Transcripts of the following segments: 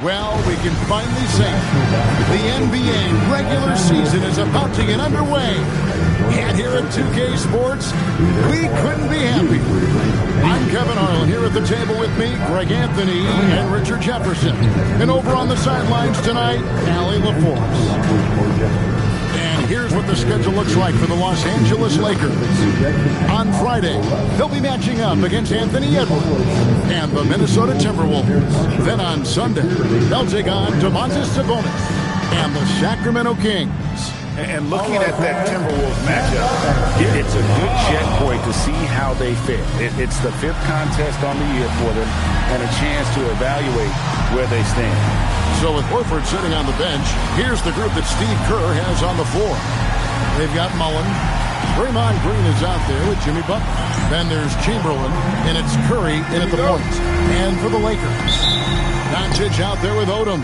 Well, we can finally say the NBA regular season is about to get underway. And here at 2K Sports, we couldn't be happier. I'm Kevin Harlan here at the table with me, Greg Anthony and Richard Jefferson. And over on the sidelines tonight, Allie LaForce. And here's what the schedule looks like for the Los Angeles Lakers. On Friday, they'll be matching up against Anthony Edwards and the Minnesota Timberwolves. Then on Sunday, they'll take on Domantas Sabonis and the Sacramento Kings. And looking at that Timberwolves matchup, it's a good checkpoint to see how they fare. It's the 5th contest on the year for them and a chance to evaluate where they stand. So with Horford sitting on the bench, here's the group that Steve Kerr has on the floor. They've got Mullen. Draymond Green is out there with Jimmy Butler. Then there's Chamberlain, and it's Curry in at the point. And for the Lakers, Doncic out there with Odom.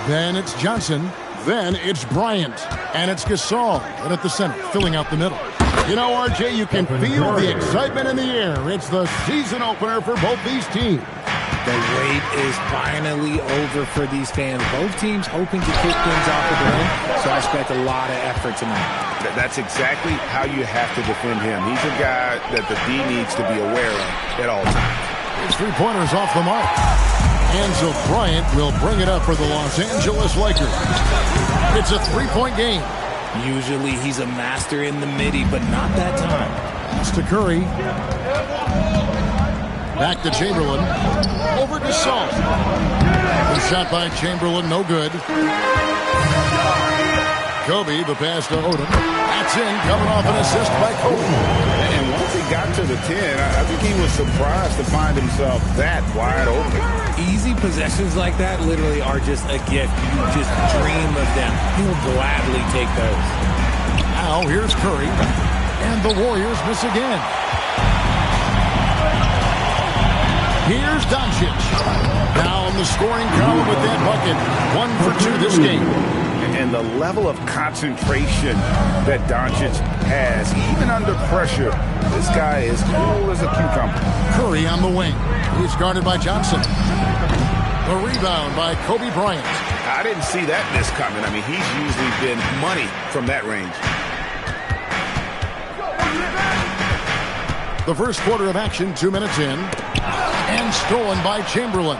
Then it's Johnson. Then it's Bryant. And it's Gasol in at the center, filling out the middle. You know, RJ, you can feel the excitement in the air. It's the season opener for both these teams. The wait is finally over for these fans. Both teams hoping to kick things off with a win, so I expect a lot of effort tonight. That's exactly how you have to defend him. He's a guy that the D needs to be aware of at all times. His three-pointers off the mark. And so Bryant will bring it up for the Los Angeles Lakers. It's a three-point game. Usually he's a master in the midi, but not that time. Pass to Curry. Back to Chamberlain. Over to Gasol. The shot by Chamberlain, no good. Kobe, the pass to Odom. That's in, coming off an assist by Kobe. And once he got to the 10, I think he was surprised to find himself that wide open. Easy possessions like that literally are just a gift. You just dream of them. He'll gladly take those. Now here's Curry. And the Warriors miss again. Here's Doncic. Now in the scoring column with that bucket. 1 for 2 this game. And the level of concentration that Doncic has, even under pressure, this guy is cool as a cucumber. Curry on the wing. He's guarded by Johnson. The rebound by Kobe Bryant. I didn't see that miss coming. I mean, he's usually been money from that range. The first quarter of action, 2 minutes in. And stolen by Chamberlain.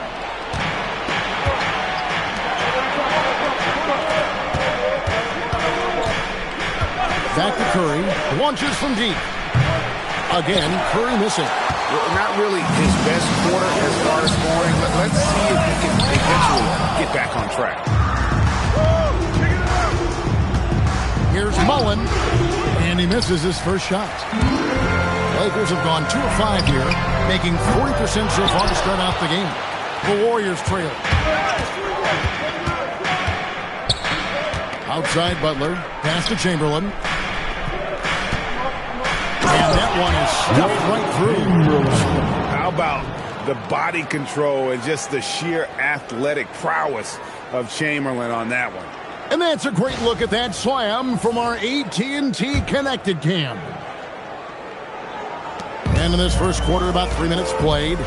Back to Curry. Launches from deep. Again, Curry missing. Not really his best quarter as far as scoring, but let's see if he can eventually get back on track. Here's Mullen. And he misses his first shot. Lakers have gone 2 of 5 here, making 40% so far to start out the game. The Warriors trail. Outside Butler. Pass to Chamberlain. And that one is stuffed right through. How about the body control and just the sheer athletic prowess of Chamberlain on that one? And that's a great look at that slam from our AT&T Connected Cam. And in this first quarter, about 3 minutes played.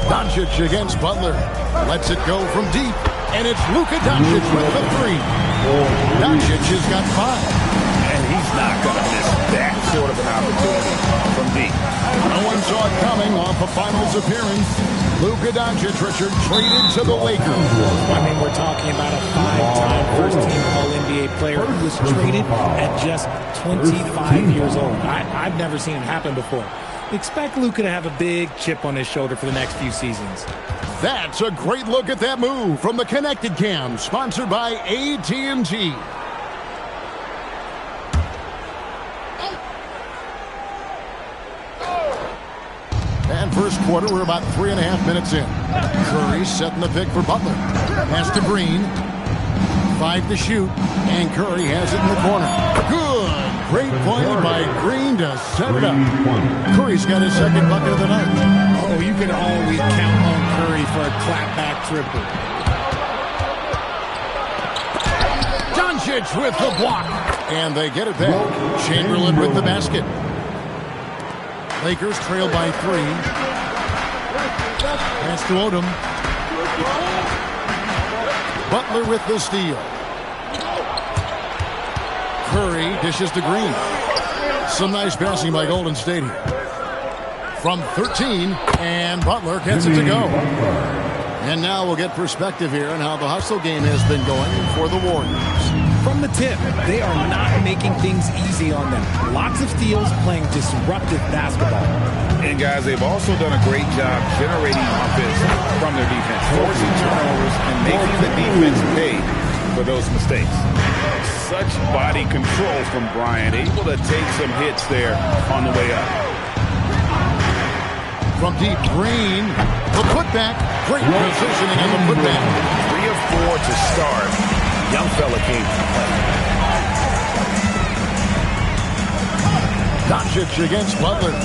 Doncic against Butler. Lets it go from deep. And it's Luka Doncic with the 3. Doncic has got 5. And he's not going to miss that sort of an opportunity from deep. No one saw it coming off a finals appearance. Luka Doncic, Richard, traded to the Lakers. I mean, we're talking about a 5-time first-team All-NBA player who was traded at just 25 years old. I've never seen it happen before. Expect Luka to have a big chip on his shoulder for the next few seasons. That's a great look at that move from the Connected Cam, sponsored by AT&T. And first quarter, we're about 3.5 minutes in. Curry setting the pick for Butler. Pass to Green. 5 to shoot. And Curry has it in the corner. Good. Great play by Green to set it up. Curry's got his second bucket of the night. Oh, you can always count on Curry for a clapback triple. Doncic with the block. And they get it back. Chamberlain with the basket. Lakers trail by 3. Pass to Odom. Butler with the steal. Curry dishes to Green. Some nice passing by Golden State here. From 13, and Butler gets it to go. And now we'll get perspective here on how the hustle game has been going for the Warriors. From the tip, they are not making things easy on them. Lots of steals, playing disruptive basketball. And guys, they've also done a great job generating offense from their defense, forcing turnovers and making the defense pay for those mistakes. Such body control from Bryant, able to take some hits there on the way up. From deep, Green, the putback, great positioning on the putback. 3 of 4 to start. Young fella came to play. Doncic against Butler.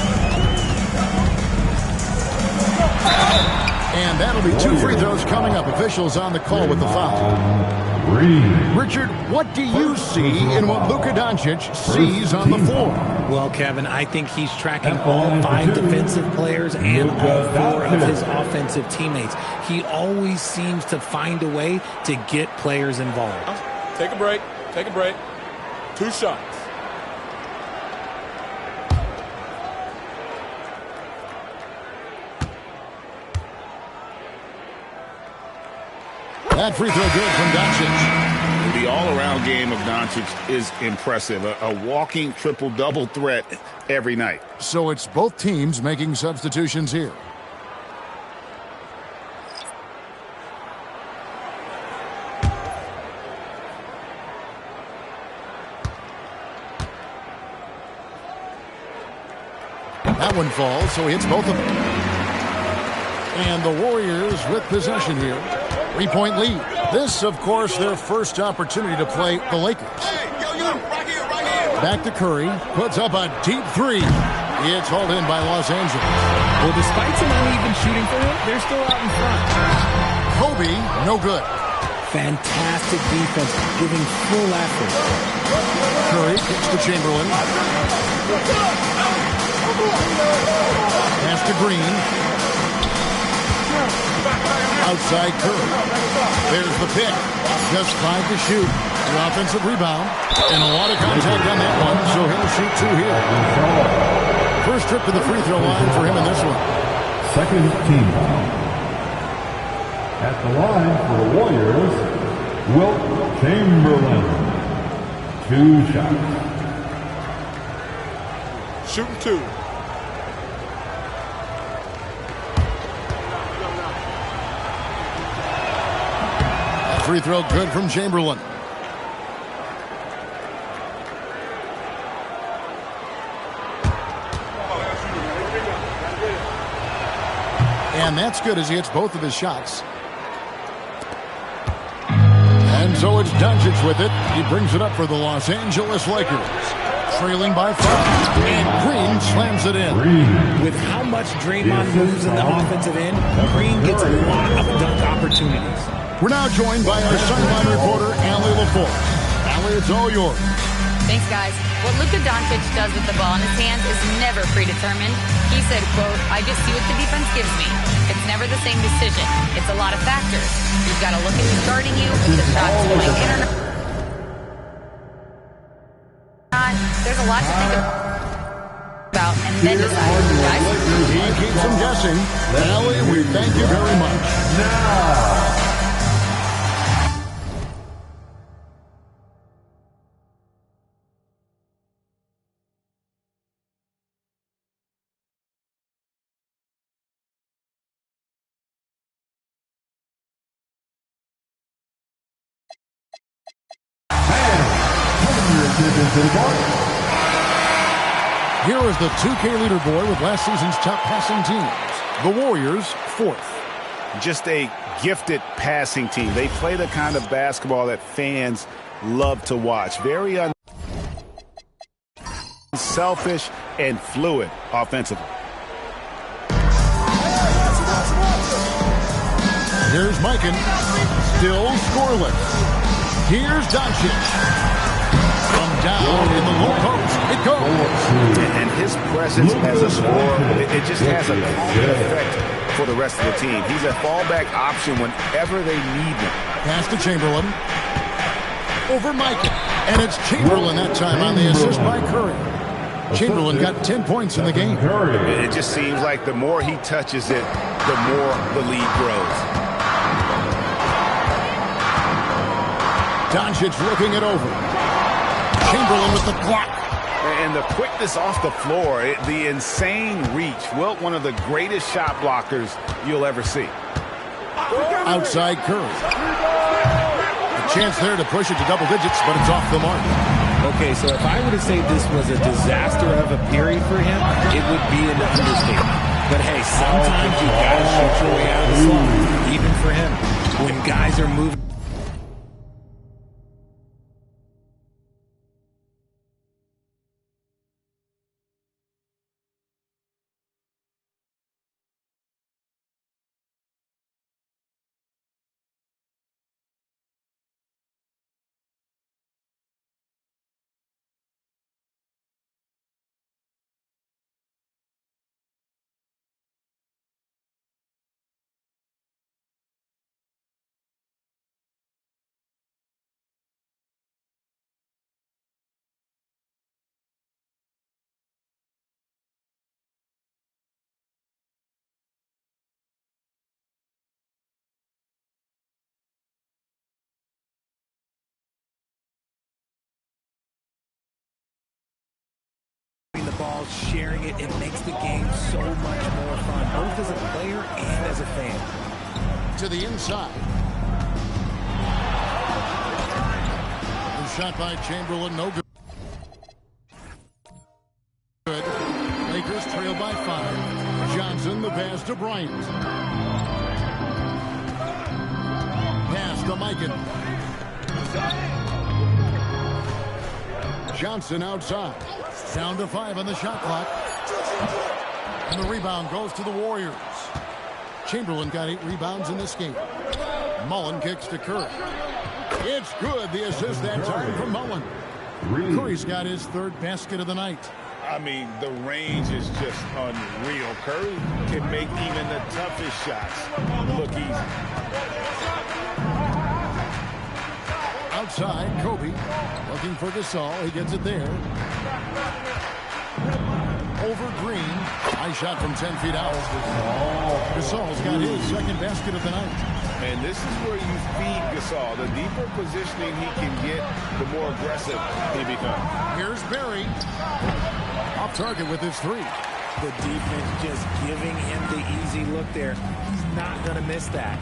And that'll be 2 free throws coming up. Officials on the call with the foul. Richard, what do you see in what Luka Doncic sees on the floor? Well, Kevin, I think he's tracking all 5 defensive players and all 4 of his offensive teammates. He always seems to find a way to get players involved. Take a break. Take a break. 2 shots. That free throw good from Doncic. The all-around game of Doncic is impressive. A walking triple-double threat every night. So it's both teams making substitutions here. That one falls, so he hits both of them. And the Warriors with possession here. 3-point lead. This, of course, their first opportunity to play the Lakers. Back to Curry. Puts up a deep 3. It's hauled in by Los Angeles. Well, despite some uneven shooting for him, they're still out in front. Kobe, no good. Fantastic defense, giving full effort. Curry kicks to Chamberlain. Pass to Green. Outside Curry. There's the pick. Just 5 to shoot. The offensive rebound. And a lot of contact on that one, so he'll shoot 2 here. First trip to the free throw line for him in this one. Second team foul. At the line for the Warriors, Wilt Chamberlain. 2 shots. Shooting 2. Free throw good from Chamberlain. And that's good as he hits both of his shots. And so it's Doncic with it. He brings it up for the Los Angeles Lakers. Trailing by 5. And Green slams it in. With how much Draymond moves in the offensive end, Green gets a lot of dunk opportunities. We're now joined by our sideline reporter, Allie LaForce. Allie, it's all yours. Thanks, guys. What Luka Doncic does with the ball in his hands is never predetermined. He said, quote, "I just see what the defense gives me. It's never the same decision. It's a lot of factors. You've got to look at who's guarding you, if the shot's going in or not. There's a lot to think about and then decide, guys." He keeps them guessing. Allie, we thank you very much. Now. Here is the 2K leaderboard with last season's top passing teams. The Warriors, 4th. Just a gifted passing team. They play the kind of basketball that fans love to watch. Very unselfish and fluid offensively. Here's Mikan. Still scoreless. Here's Doncic. From down in the low post. It goes. And his presence as a scorer, it just has a calming effect for the rest of the team. He's a fallback option whenever they need him. Pass to Chamberlain. Over Micah. And it's Chamberlain that time on the assist by Curry. Chamberlain got 10 points in the game. It just seems like the more he touches it, the more the lead grows. Doncic looking it over. Chamberlain with the block. And the quickness off the floor, the insane reach. Wilt, one of the greatest shot blockers you'll ever see. Outside Curry. A chance there to push it to double digits, but it's off the mark. Okay, so if I were to say this was a disaster of a period for him, it would be an understatement. But hey, sometimes you got to shoot your way out of the slump, even for him. When guys are moving. The ball, sharing it, it makes the game so much more fun, both as a player and as a fan. To the inside. The shot by Chamberlain, no good. Lakers trail by 5. Johnson, the pass to Bryant. Pass to Mikan. Johnson outside. Down to 5 on the shot clock. And the rebound goes to the Warriors. Chamberlain got 8 rebounds in this game. Mullen kicks to Curry. It's good. The assist that time from Mullen. Curry's got his 3rd basket of the night. I mean, the range is just unreal. Curry can make even the toughest shots look easy. Outside, Kobe looking for Gasol. He gets it there. Over Green. High shot from 10 feet out. Gasol's got his 2nd basket of the night. And this is where you feed Gasol. The deeper positioning he can get, the more aggressive he becomes. Here's Barry. Off target with his 3. The defense just giving him the easy look there. He's not going to miss that.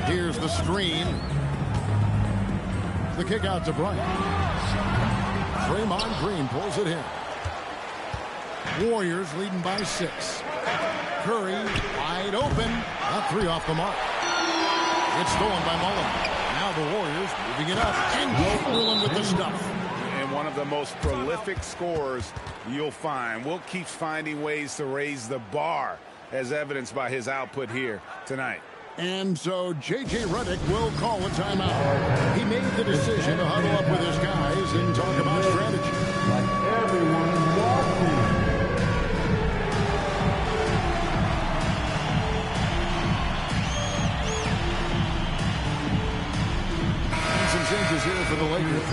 Here's the screen. The kick out to Bryant. Draymond Green pulls it in. Warriors leading by 6. Curry wide open. Not 3 off the mark. It's stolen by Mullen. Now the Warriors moving it up. And Chamberlain with the stuff. And one of the most prolific scorers you'll find. Wilt keeps finding ways to raise the bar, as evidenced by his output here tonight. And so J.J. Redick will call a timeout. He made the decision to huddle up with his guys and talk about strategy. Like everyone watching. And some changes here for the Lakers.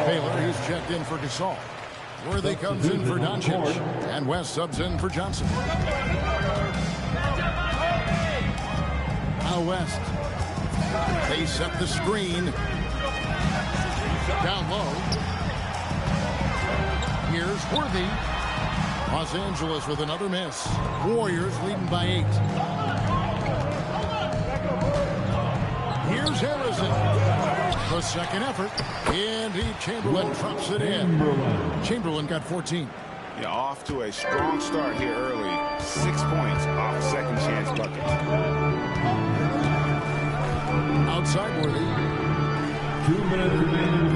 Baylor, he's checked in for Gasol. Worthy comes in for Doncic. And West subs in for Johnson. West. They set the screen. Down low. Here's Worthy. Los Angeles with another miss. Warriors leading by 8. Here's Harrison. The 2nd effort. Indeed, Chamberlain drops it in. Chamberlain got 14. Yeah, off to a strong start here early. 6 points off 2nd chance bucket. Outside Worthy. 2 minutes remaining.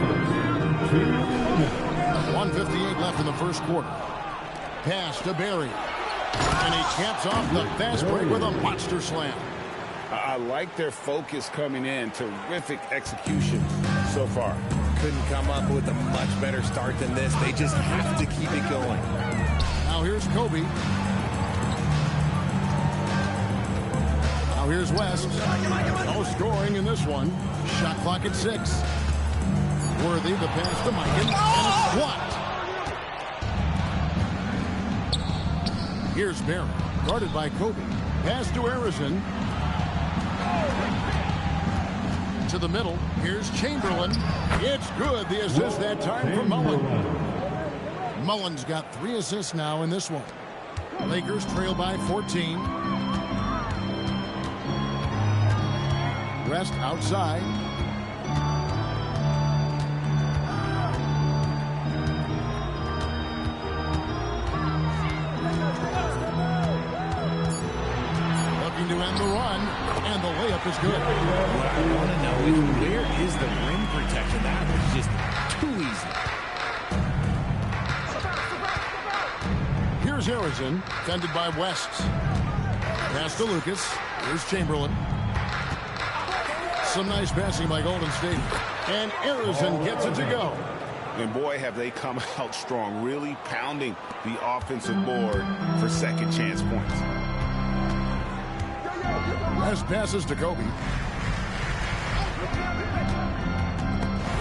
2 minutes. 1:58 left in the first quarter. Pass to Barry. And he caps off the fast break with a monster slam. I like their focus coming in. Terrific execution so far. Couldn't come up with a much better start than this. They just have to keep it going. Now here's Kobe. Now here's West. No scoring in this one. Shot clock at 6. Worthy, the pass to Mikan, and it's blocked. Here's Barry, guarded by Kobe. Pass to Arizon. To the middle. Here's Chamberlain. It's good. The assist that time from Mullen. Mullen's got 3 assists now in this one. Lakers trail by 14. West outside. Looking to end the run, and the layup is good. What I want to know is where is the rim protection? That was just too easy. Here's Harrison, fended by West. Pass to Lucas. Here's Chamberlain. Some nice passing by Golden State. And Arizon gets it to go. And boy, have they come out strong, really pounding the offensive board for second chance points. West passes to Kobe.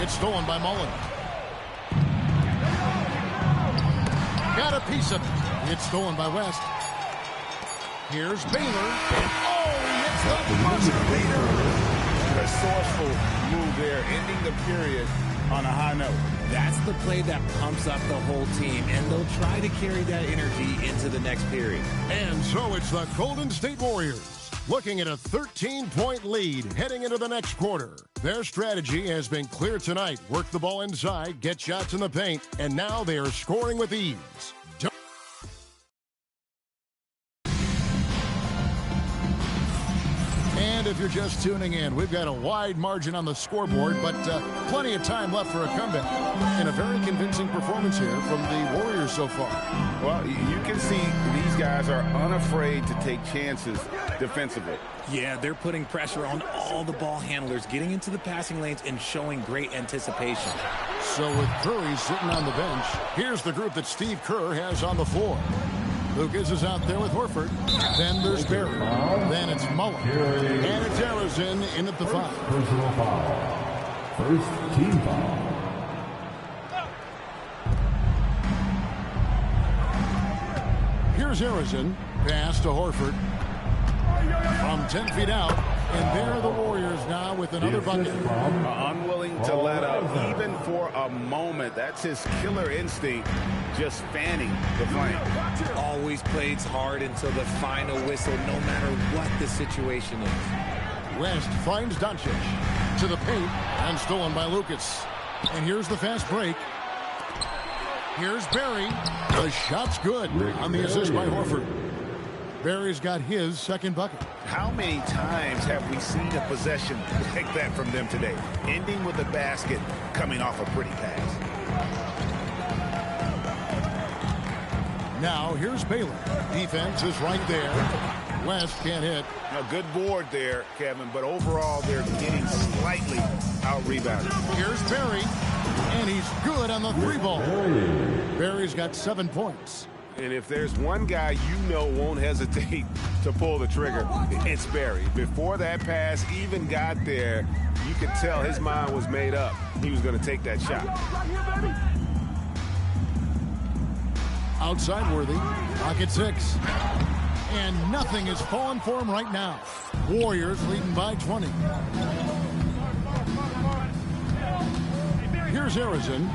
It's stolen by Mullen. Got a piece of it. It's stolen by West. Here's Baylor. Oh, he hits the buzzer beater. Resourceful move there, ending the period on a high note. That's the play that pumps up the whole team, and they'll try to carry that energy into the next period. And so it's the Golden State Warriors looking at a 13-point lead heading into the next quarter. Their strategy has been clear tonight. Work the ball inside, get shots in the paint, and now they are scoring with ease. And if you're just tuning in, we've got a wide margin on the scoreboard, but plenty of time left for a comeback. And a very convincing performance here from the Warriors so far. Well, you can see these guys are unafraid to take chances defensively. Yeah, they're putting pressure on all the ball handlers, getting into the passing lanes and showing great anticipation. So with Curry sitting on the bench, here's the group that Steve Kerr has on the floor. Lucas is out there with Horford. Then there's Barry. Then it's Mullen. And it's Arizon in at the 5. Personal foul. First team foul. Here's Arizon. Pass to Horford. From 10 feet out. And there are the Warriors now with another bucket. Unwilling to let up even for a moment. That's his killer instinct, just fanning the flame. Always plays hard until the final whistle, no matter what the situation is. West finds Doncic to the paint and stolen by Lucas. And here's the fast break. Here's Barry. The shot's good on the assist by Horford. Barry's got his second bucket. How many times have we seen a possession like that from them today? Ending with a basket, coming off a pretty pass. Now here's Baylor. Defense is right there. West can't hit. A good board there, Kevin, but overall they're getting slightly out-rebounded. Here's Barry, and he's good on the 3-ball. Barry's got 7 points. And if there's one guy you know won't hesitate to pull the trigger, it's Barry. Before that pass even got there, you could tell his mind was made up. He was going to take that shot. Outside Worthy, pocket 6. And nothing is falling for him right now. Warriors leading by 20. Here's Arizon.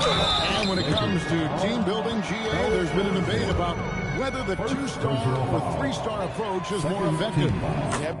And when it comes to team building, GA, there's been a debate about whether the 2-star or 3-star approach is more effective. Yep.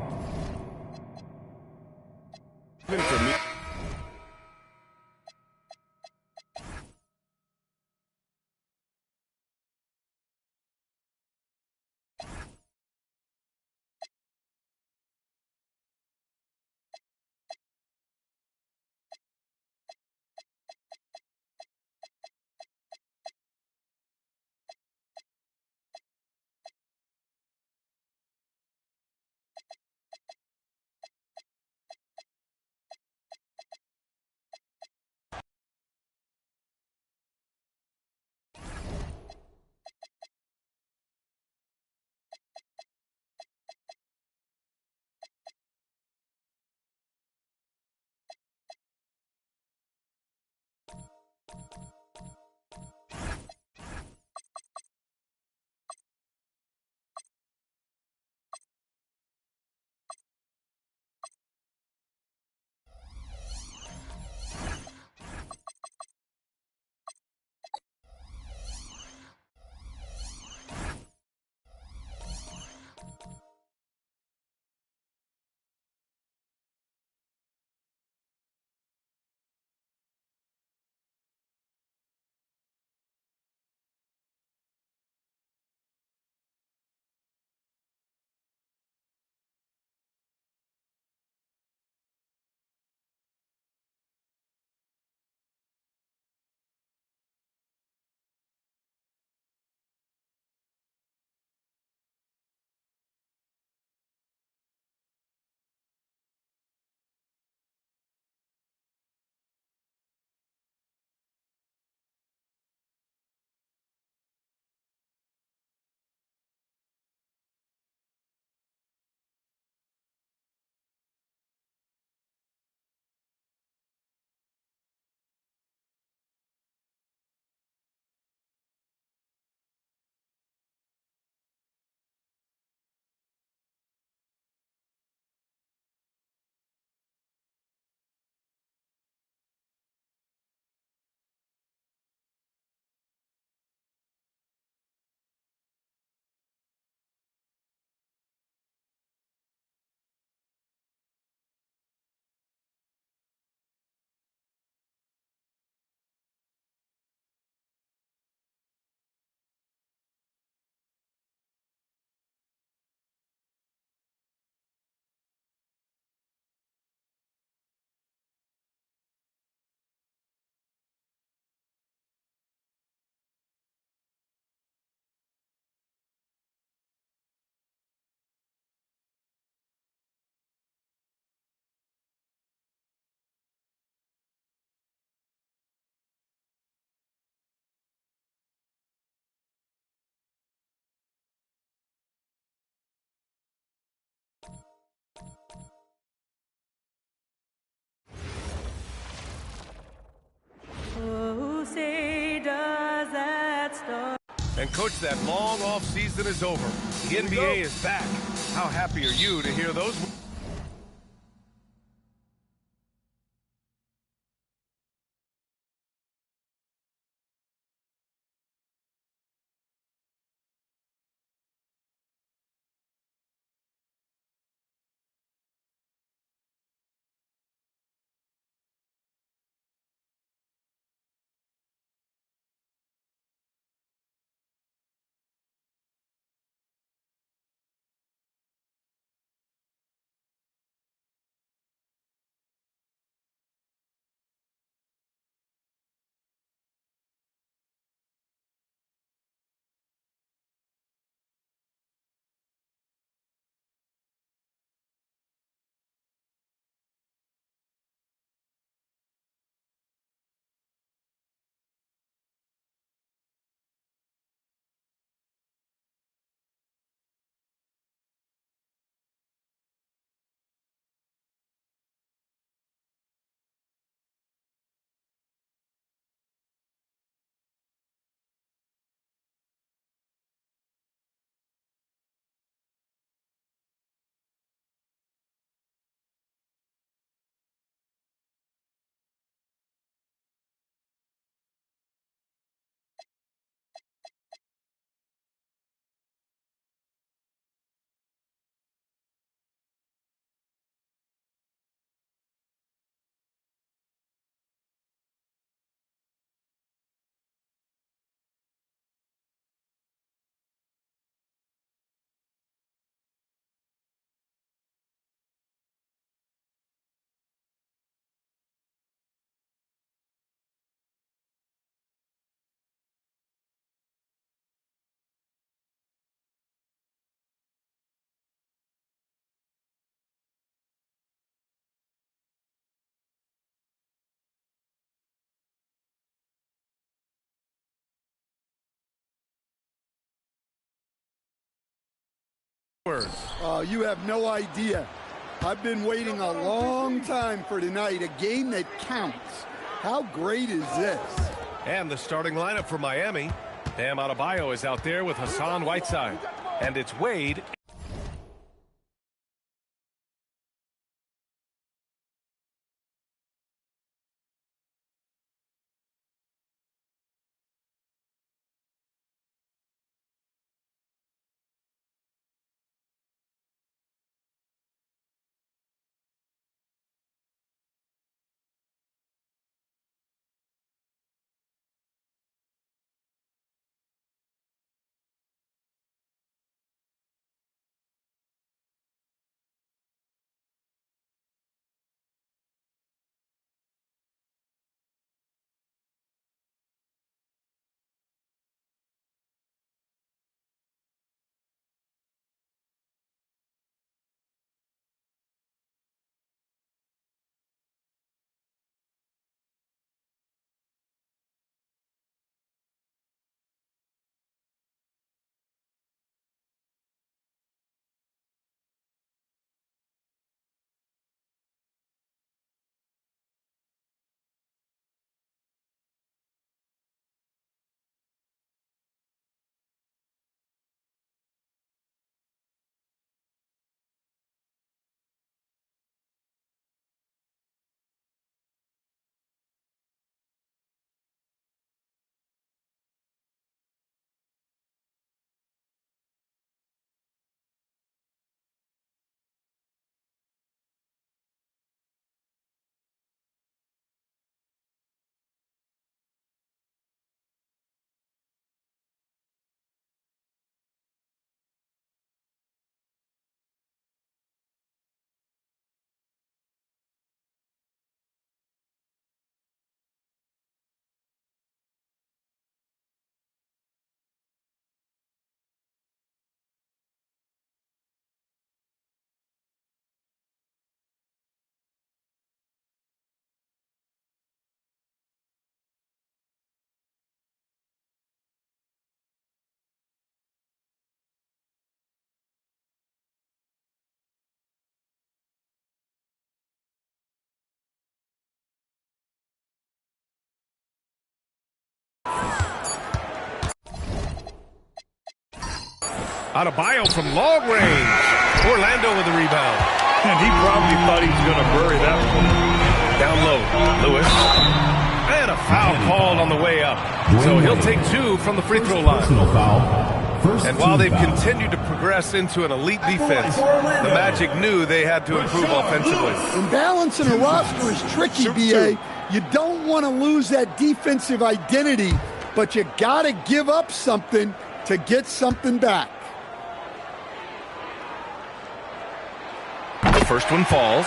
And coach, that long off season is over. The NBA is back. How happy are you to hear those? You have no idea. I've been waiting a long time for tonight, a game that counts. How great is this? And the starting lineup for Miami. Bam Adebayo is out there with Hassan Whiteside. And it's Wade. Adebayo from long range. Orlando with the rebound. And he probably thought he was going to bury that one. Down low, Lewis. And a foul called on the way up. So he'll take 2 from the free throw line. And while they've continued to progress into an elite defense, the Magic knew they had to improve offensively. And balancing a roster is tricky, B.A. You don't want to lose that defensive identity, but you got to give up something to get something back. The first one falls.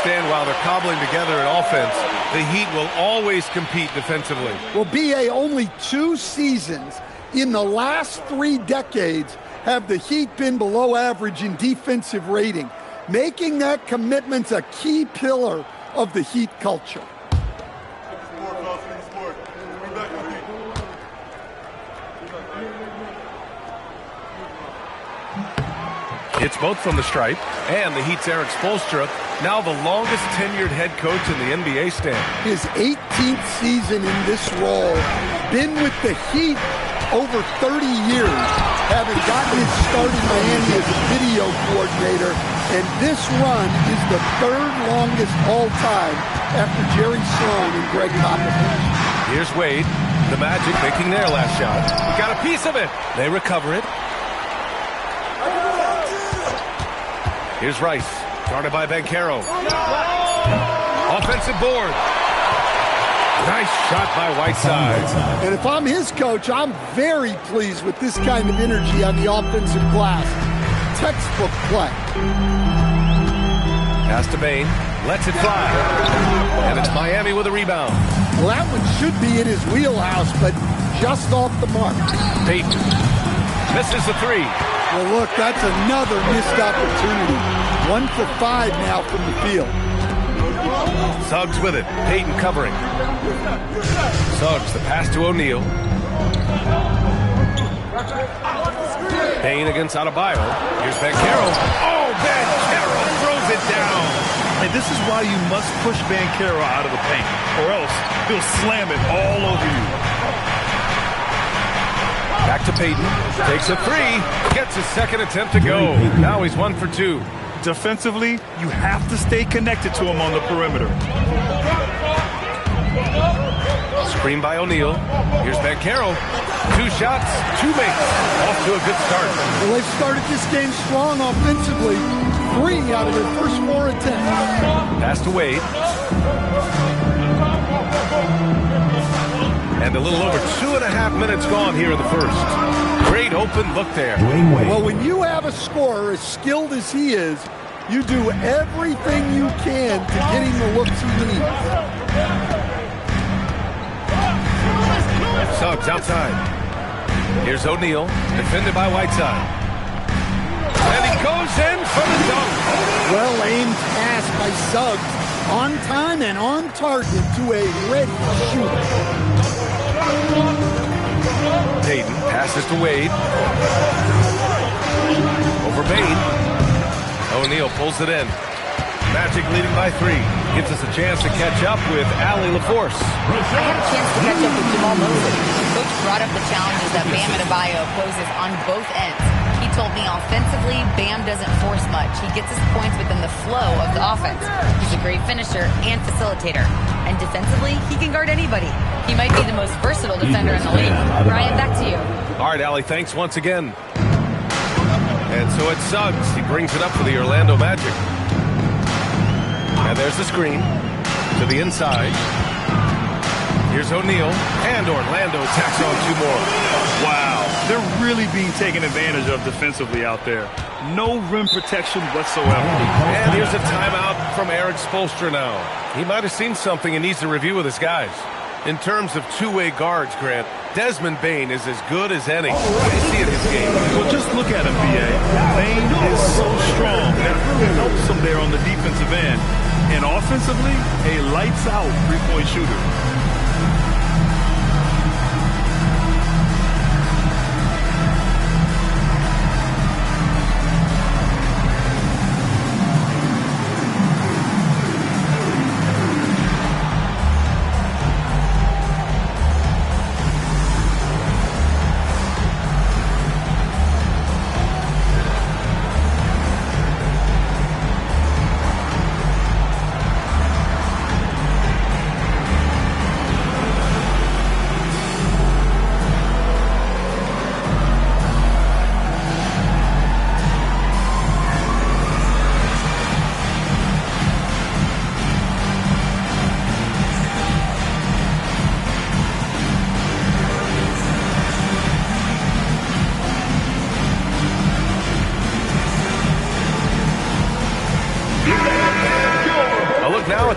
Stand while they're cobbling together an offense. The Heat will always compete defensively. Well, B.A., only 2 seasons in the last 3 decades have the Heat been below average in defensive rating. Making that commitment's a key pillar of the Heat culture. It's both from the stripe, and the Heat's Eric Spoelstra, now the longest tenured head coach in the NBA stand. His 18th season in this role, been with the Heat over 30 years, having gotten his start in Miami as a video coordinator, and this run is the 3rd longest all time after Jerry Sloan and Greg Popovich. Here's Wade, the Magic making their last shot. Got a piece of it. They recover it. Here's Rice, guarded by Banchero. Offensive board. Nice shot by Whiteside. And if I'm his coach, I'm very pleased with this kind of energy on the offensive glass. Textbook play. Pass to Bane, lets it fly. And it's Miami with a rebound. Well, that one should be in his wheelhouse, but just off the mark. Payton misses the 3. Well, look, that's another missed opportunity. 1 for 5 now from the field. Suggs with it. Payton covering. Suggs, the pass to O'Neal. Payne against Adebayo. Here's Banchero. Oh, Banchero throws it down. And this is why you must push Banchero out of the paint, or else he'll slam it all over you. Back to Payton. Takes a 3. Gets his second attempt to go. Now he's 1 for 2. Defensively, you have to stay connected to him on the perimeter. Screen by O'Neal. Here's Banchero. 2 shots, 2 makes. Off to a good start. Well, they've started this game strong offensively. 3 out of their first 4 attempts. Pass to Wade. And a little over 2.5 minutes gone here in the first. Great open look there. Well, when you have a scorer as skilled as he is, you do everything you can to get him the looks he needs. Suggs outside. Here's O'Neal, defended by Whiteside. And he goes in for the dunk. Well-aimed pass by Suggs. On time and on target to a ready shooter. Payton passes to Wade. Over Bane. O'Neal pulls it in. Magic leading by 3. Gives us a chance to catch up with Allie LaForce. I had a chance to catch up with Jamal Mosley. Coach brought up the challenges that Bam Adebayo poses on both ends. He told me offensively, Bam doesn't force much. He gets his points within the flow of the offense. He's a great finisher and facilitator. And defensively, he can guard anybody. He might be the most versatile defender in the league. Brian, back to you. All right, Allie, thanks once again. And so it's Suggs. He brings it up for the Orlando Magic. And there's the screen to the inside. Here's O'Neal, and Orlando tacks on 2 more. Wow, they're really being taken advantage of defensively out there. No rim protection whatsoever. And here's a timeout from Eric Spoelstra now. He might have seen something and needs to review with his guys. In terms of two-way guards, Grant, Desmond Bane is as good as any. What do you see in his game? Well, just look at him, B.A. Bane is so strong. That really helps him there on the defensive end. And offensively, a lights-out three-point shooter.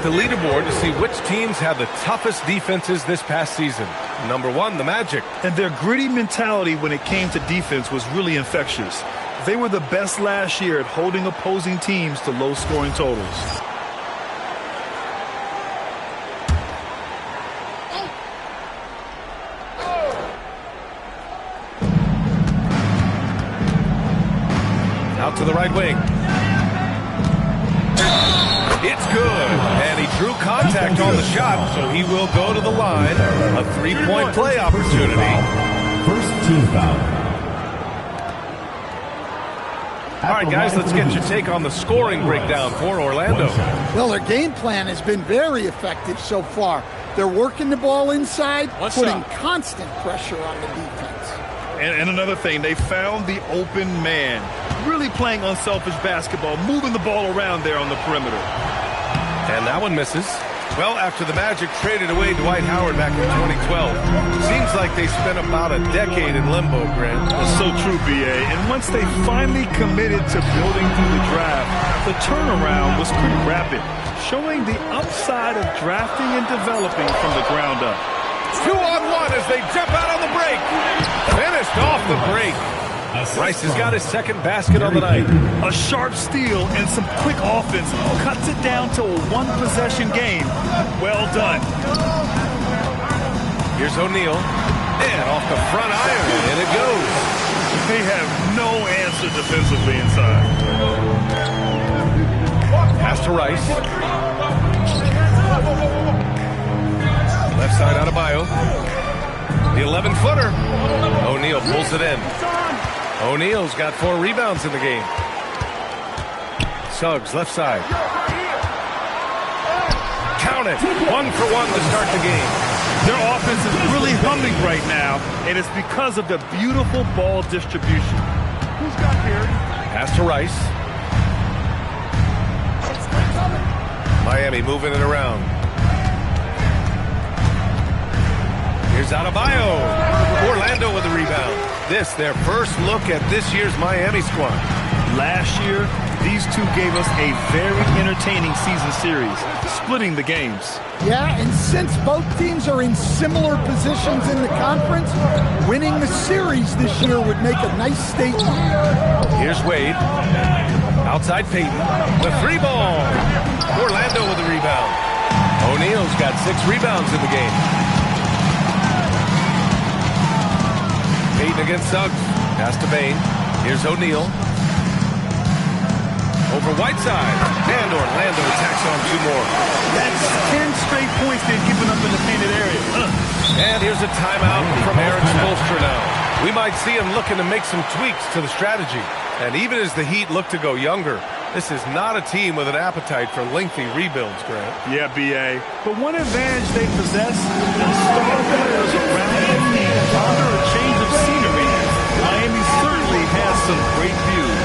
at the leaderboard to see which teams had the toughest defenses this past season. Number 1, the Magic. And their gritty mentality when it came to defense was really infectious. They were the best last year at holding opposing teams to low-scoring totals. Out to the right wing. It's good. And he drew contact on the shot, so he will go to the line. A 3-point play opportunity. First team foul. All right, guys, let's get your take on the scoring breakdown for Orlando. Well, their game plan has been very effective so far. They're working the ball inside, putting constant pressure on the defense. And another thing, they found the open man. Really playing unselfish basketball, moving the ball around there on the perimeter. And that one misses. Well, after the Magic traded away Dwight Howard back in 2012, seems like they spent about a decade in limbo, Grant. That's so true, B.A. And once they finally committed to building through the draft, the turnaround was pretty rapid, showing the upside of drafting and developing from the ground up. 2-on-1 as they jump out on the break. Finished off the break. Rice has got his second basket on the night. A sharp steal and some quick offense cuts it down to a one-possession game. Well done. Here's O'Neal. And off the front iron, and it goes. They have no answer defensively inside. Pass to Rice. Left side out of Bio. The 11-footer. O'Neal pulls it in. O'Neal's got 4 rebounds in the game. Suggs, left side. Count it. 1 for 1 to start the game. Their offense is really humming right now, and it's because of the beautiful ball distribution. Who's got here? Pass to Rice. Miami moving it around. Here's Adebayo. Orlando with the rebound. This, their first look at this year's Miami squad. Last year, these two gave us a very entertaining season series, splitting the games. Yeah, and since both teams are in similar positions in the conference, winning the series this year would make a nice statement. Here's Wade. Outside Peyton. The 3-ball. Orlando with the rebound. O'Neal's got 6 rebounds in the game. Peyton against Suggs. Pass to Bain. Here's O'Neal. Over Whiteside. And Orlando attacks on 2 more. That's 10 straight points they've given up in the painted area. And here's a timeout from Aaron Spoelstra now. We might see him looking to make some tweaks to the strategy. And even as the Heat look to go younger, this is not a team with an appetite for lengthy rebuilds, Grant. Yeah, B.A. But one advantage they possess is star players around the team. Under a change of scenery, Miami certainly has some great views.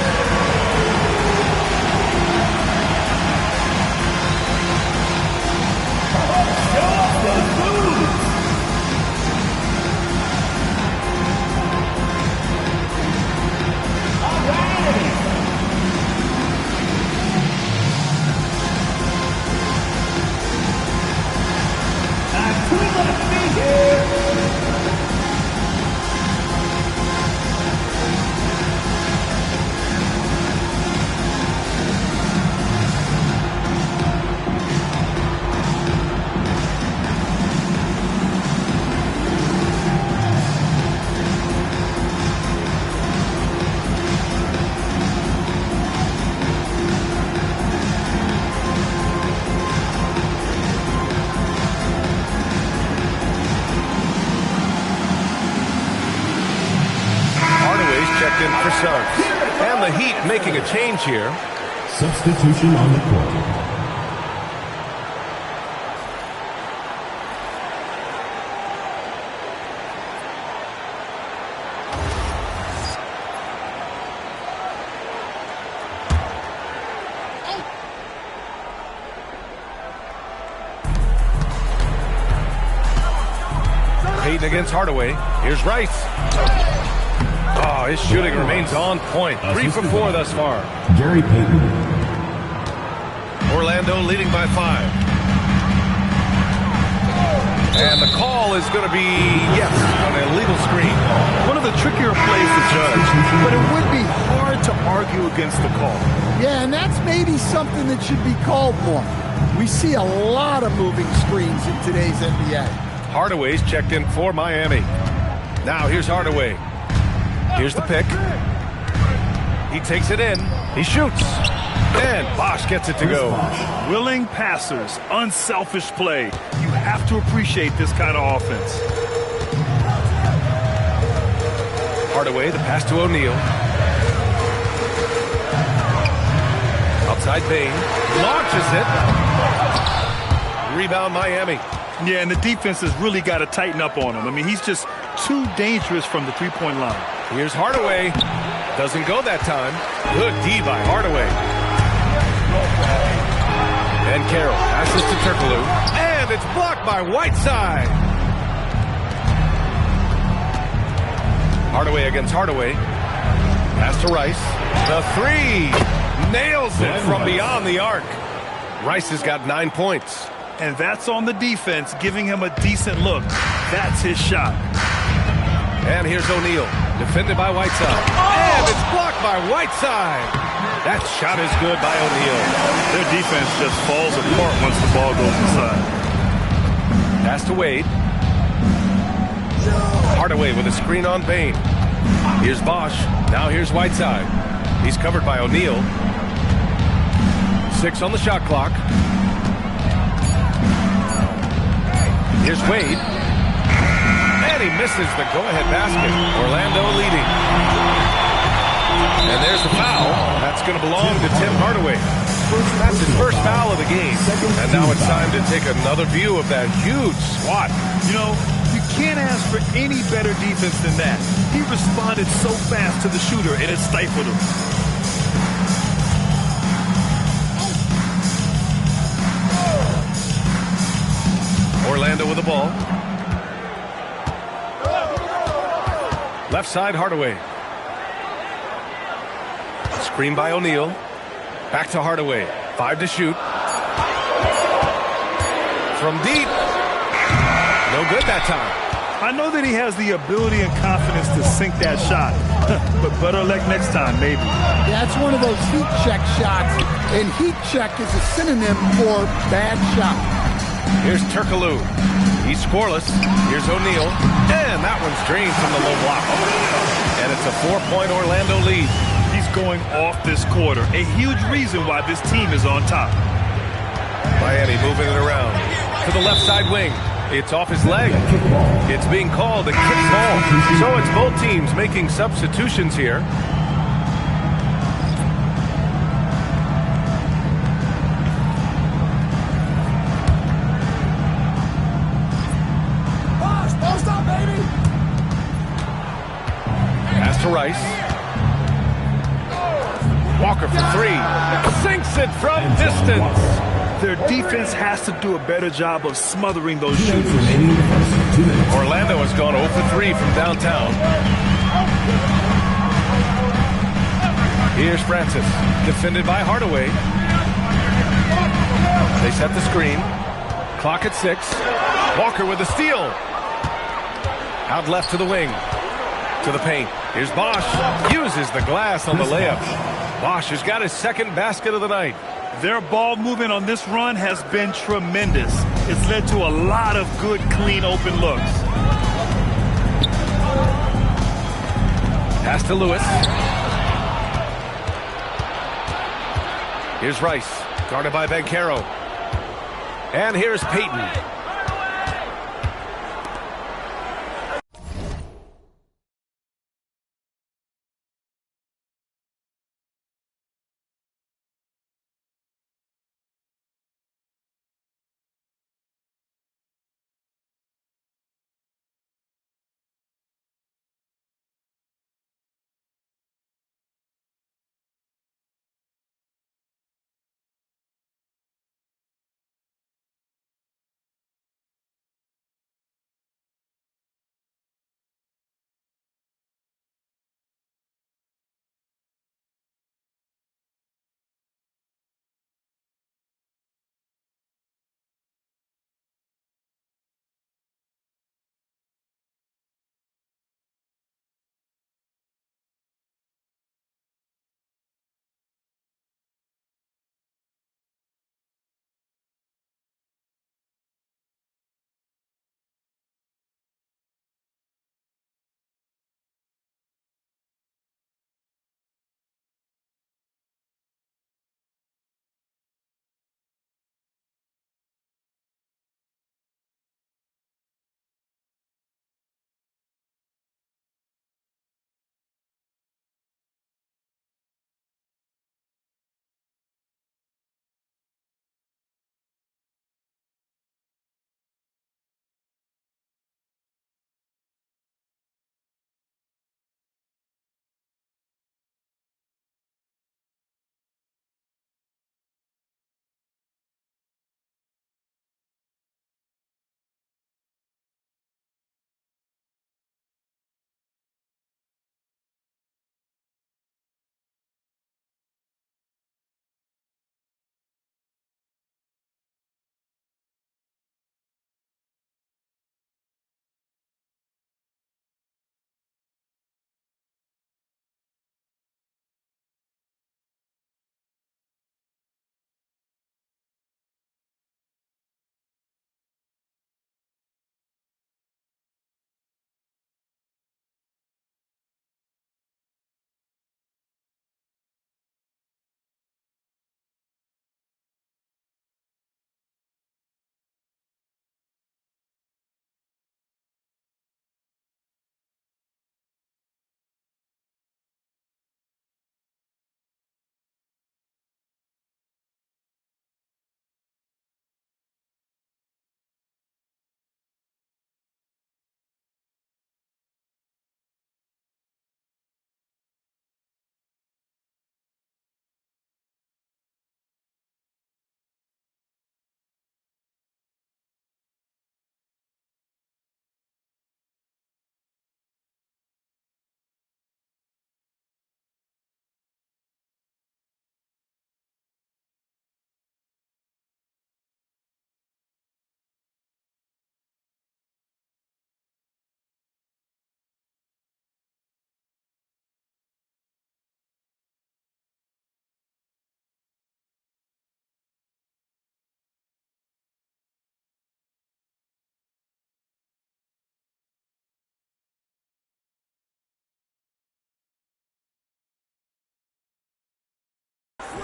For Suggs. And the Heat making a change here. Substitution on the court. Peyton against Hardaway. Here's Rice. Oh, his shooting remains on point. 3 for 4 thus far. Gary Payton. Orlando leading by 5. And the call is going to be, yes, an illegal screen. One of the trickier plays to judge, but it would be hard to argue against the call. Yeah, and that's maybe something that should be called more. We see a lot of moving screens in today's NBA. Hardaway's checked in for Miami. Now here's Hardaway. Here's the pick. He takes it in. He shoots. And Bosh gets it to go. Willing passers, unselfish play. You have to appreciate this kind of offense. Hardaway, the pass to O'Neal. Outside Bain. Launches it. Rebound Miami. Yeah, and the defense has really got to tighten up on him. I mean, he's just too dangerous from the three-point line. Here's Hardaway. Doesn't go that time. Good D by Hardaway. And Carroll passes to Turkoglu. And it's blocked by Whiteside. Hardaway against Hardaway. Pass to Rice. The three. Nails it from beyond the arc. Rice has got 9 points. And that's on the defense, giving him a decent look. That's his shot. And here's O'Neal, defended by Whiteside. And it's blocked by Whiteside. That shot is good by O'Neal. Their defense just falls apart once the ball goes inside. Pass to Wade. Hardaway with a screen on Bain. Here's Bosh. Now here's Whiteside. He's covered by O'Neal. 6 on the shot clock. Here's Wade. And he misses the go-ahead basket. Orlando leading. And there's the foul. That's going to belong to Tim Hardaway. That's his first foul of the game. And now it's time to take another view of that huge swat. You know, you can't ask for any better defense than that. He responded so fast to the shooter, and it stifled him. Orlando with the ball. Left side, Hardaway. Screen by O'Neal. Back to Hardaway. 5 to shoot. From deep. No good that time. I know that he has the ability and confidence to sink that shot. But better luck next time, maybe. That's one of those heat check shots. And heat check is a synonym for bad shot. Here's Turkoglu. He's scoreless. Here's O'Neal. And that one's drained from the low block. And it's a 4-point Orlando lead. He's going off this quarter. A huge reason why this team is on top. Miami moving it around to the left side wing. It's off his leg. It's being called a kick ball. So it's both teams making substitutions here. Pass to Rice. Walker for 3. Sinks it from distance. Their defense has to do a better job of smothering those shooters. Orlando has gone 0 for 3 from downtown. Here's Francis, defended by Hardaway. They set the screen. Clock at 6. Walker with the steal. Out left to the wing. To the paint. Here's Bosh. Uses the glass on the layup. Bosh has got his second basket of the night. Their ball movement on this run has been tremendous. It's led to a lot of good, clean, open looks. Pass to Lewis. Here's Rice, guarded by Banchero. And here's Payton.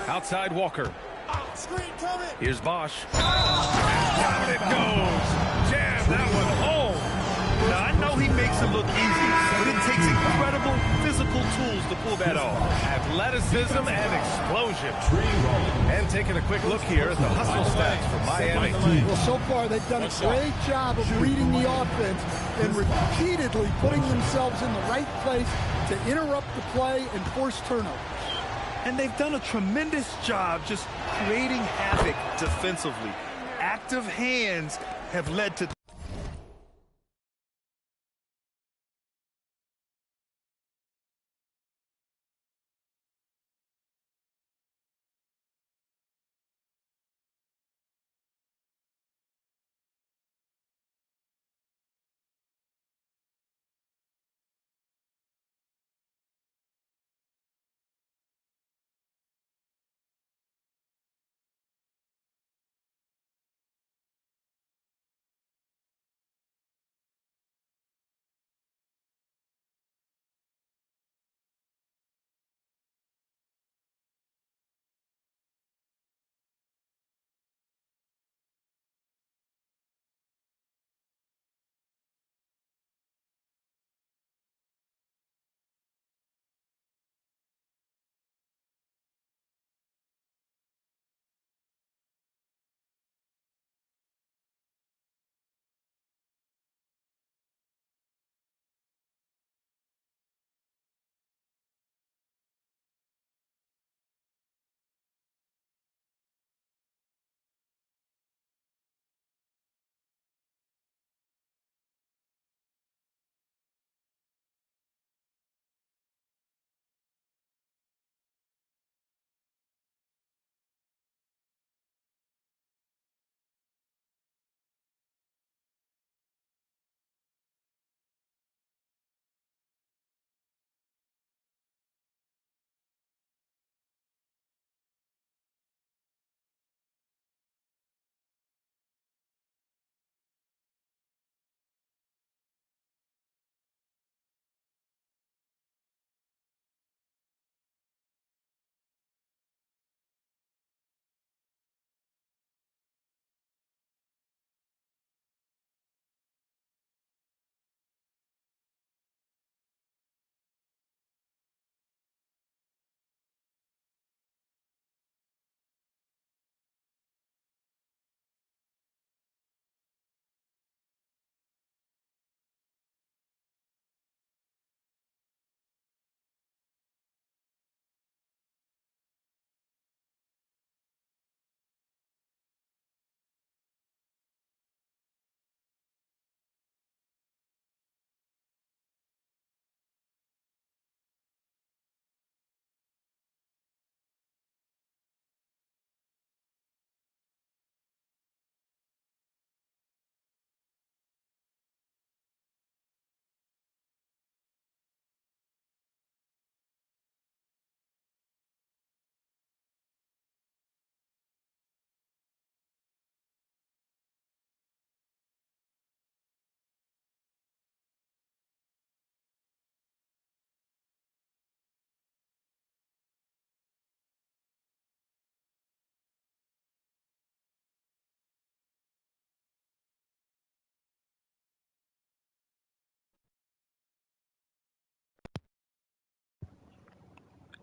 Outside Walker. Here's Bosch. Down it goes. Jam that one home. Now, I know he makes it look easy, but it takes incredible physical tools to pull that off. Athleticism and explosion. And taking a quick look here at the hustle stats for Miami. Well, so far they've done a great job of reading the offense and repeatedly putting themselves in the right place to interrupt the play and force turnovers. And they've done a tremendous job just creating havoc defensively. Active hands have led to...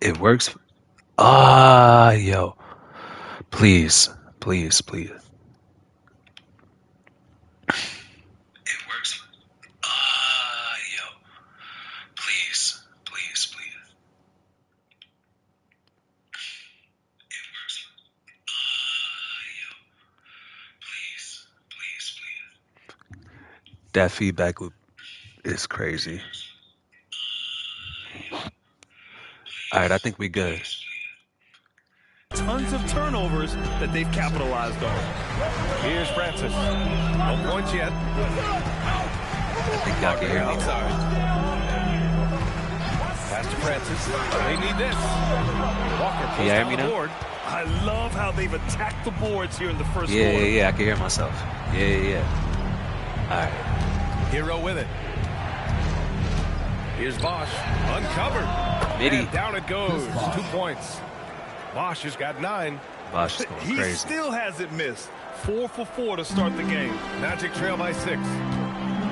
It works. Yo. Please. Please, please. It works. Yo. Please. Please, please. It works. Yo. Please. Please, please. That feedback loop is crazy. Alright, I think we good. Tons of turnovers that they've capitalized on. Here's Francis. No points yet. I think y'all can hear me. Outside. Pass to Francis. They need this. Walker pulls down the board. I love how they've attacked the boards here in the first quarter. Yeah, I can hear myself. Yeah. Alright. Hero with it. Here's Bosch. Uncovered. Midi. And down it goes. 2 points. Bosch has got 9. Bosch is going He crazy. still hasn't missed. 4 for 4 to start the game. Magic trail by 6.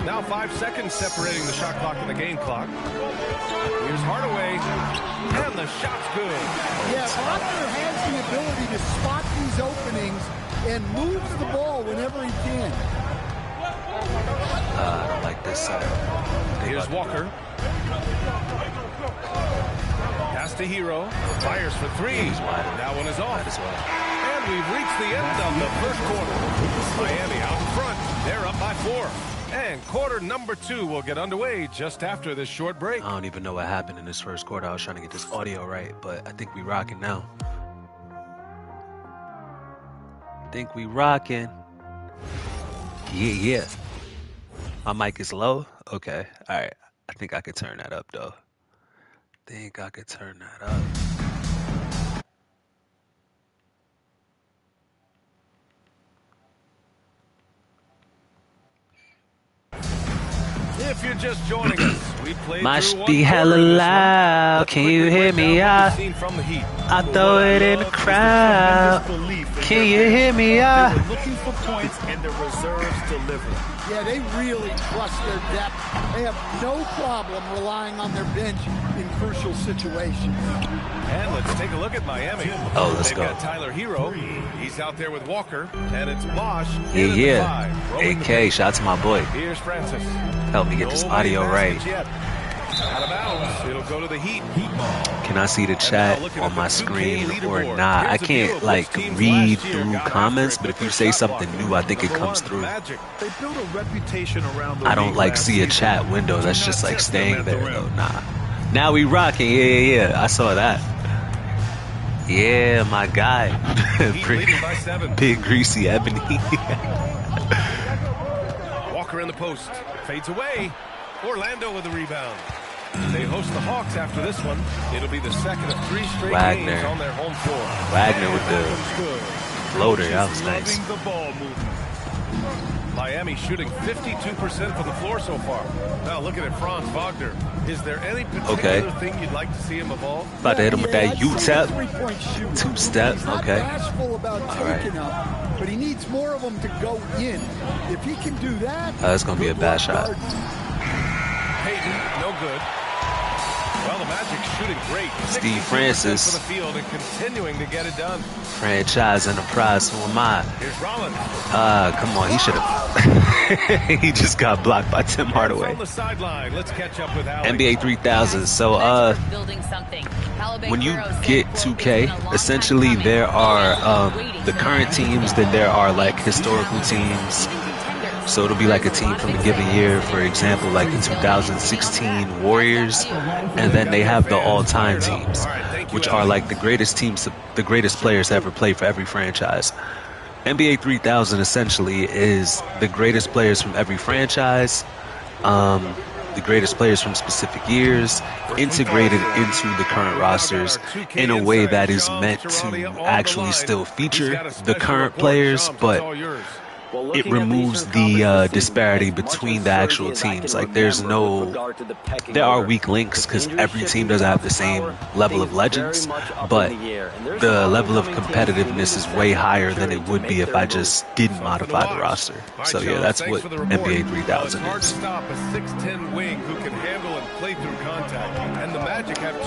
Now 5 seconds separating the shot clock and the game clock. Here's Hardaway, and the shot's good. Yeah, Wagner has the ability to spot these openings and moves the ball whenever he can. I don't like this side. Here's Walker. Pass to Hero. Fires for 3. That one is off. And we've reached the end of the first quarter. Miami out in front. They're up by 4. And quarter number 2 will get underway just after this short break. I don't even know what happened in this first quarter. I was trying to get this audio right, but I think we rocking now. Yeah. My mic is low? Okay. All right. I think I could turn that up, though. If you're just joining us, we played Must through be one hella quarter in this one. loud. Let's Can quickly you hear break me down what out? we've seen from the Heat. I throw it in the crowd. Can you hear me out? They were looking for points, and the reserves delivered. Yeah, they really trust their depth. They have no problem relying on their bench in crucial situations. And let's take a look at Miami. Oh, let's They've go. got Tyler Hero. He's out there with Walker. And it's Bosch. Yeah. AK, shout out to my boy. Here's Francis. Help me get this audio right. Out of bounds. It'll go to the Heat. Can I see the chat on my screen or not? I can't like read through comments, but if you say something new, I think it comes through. They built a reputation around the I don't league like last see a season. chat window. That's Do just not like test them staying at the there rim. though. Nah. Now we rocking. Yeah. I saw that. Yeah, my guy. Heat leading by 7. Big greasy ebony. Walker in the post. Fades away. Orlando with the rebound. They host the Hawks after this one. It'll be the second of 3 straight Wagner. games on their home floor. Wagner with the floater. That was nice. Loving the ball movement. Miami shooting 52% from the floor so far. Now looking at Franz Wagner. Is there any particular thing you'd like to see him evolve? About to hit him with that U-tap. Three-point shooter. 2-step. He's not Okay. bashful about taking up, but he needs more of them to go in. If he can do that, That's going to be a bad shot. Payton, no good. Well, the Magic shooting great. Steve 62% Francis. for the field and continuing to get it done. Franchise enterprise. Who am I? Here's Rollins. Come on. He should have. He just got blocked by Tim Hardaway. On the sideline, let's catch up with Alex. NBA 3000. So, when you get 2K, essentially there are the current teams, then there are like historical teams. So it'll be like a team from a given year, for example, like the 2016 Warriors, and then they have the all-time teams, which are like the greatest teams, the greatest players to ever play for every franchise. NBA 3000 essentially is the greatest players from every franchise, the greatest players from specific years, integrated into the current rosters in a way that is meant to actually still feature the current players, but it removes the disparity between the actual teams. Like there are weak links because every team doesn't have the same level of legends, but the level of competitiveness is way higher than it would be if I just didn't modify the roster. So yeah, that's what NBA 3000 is.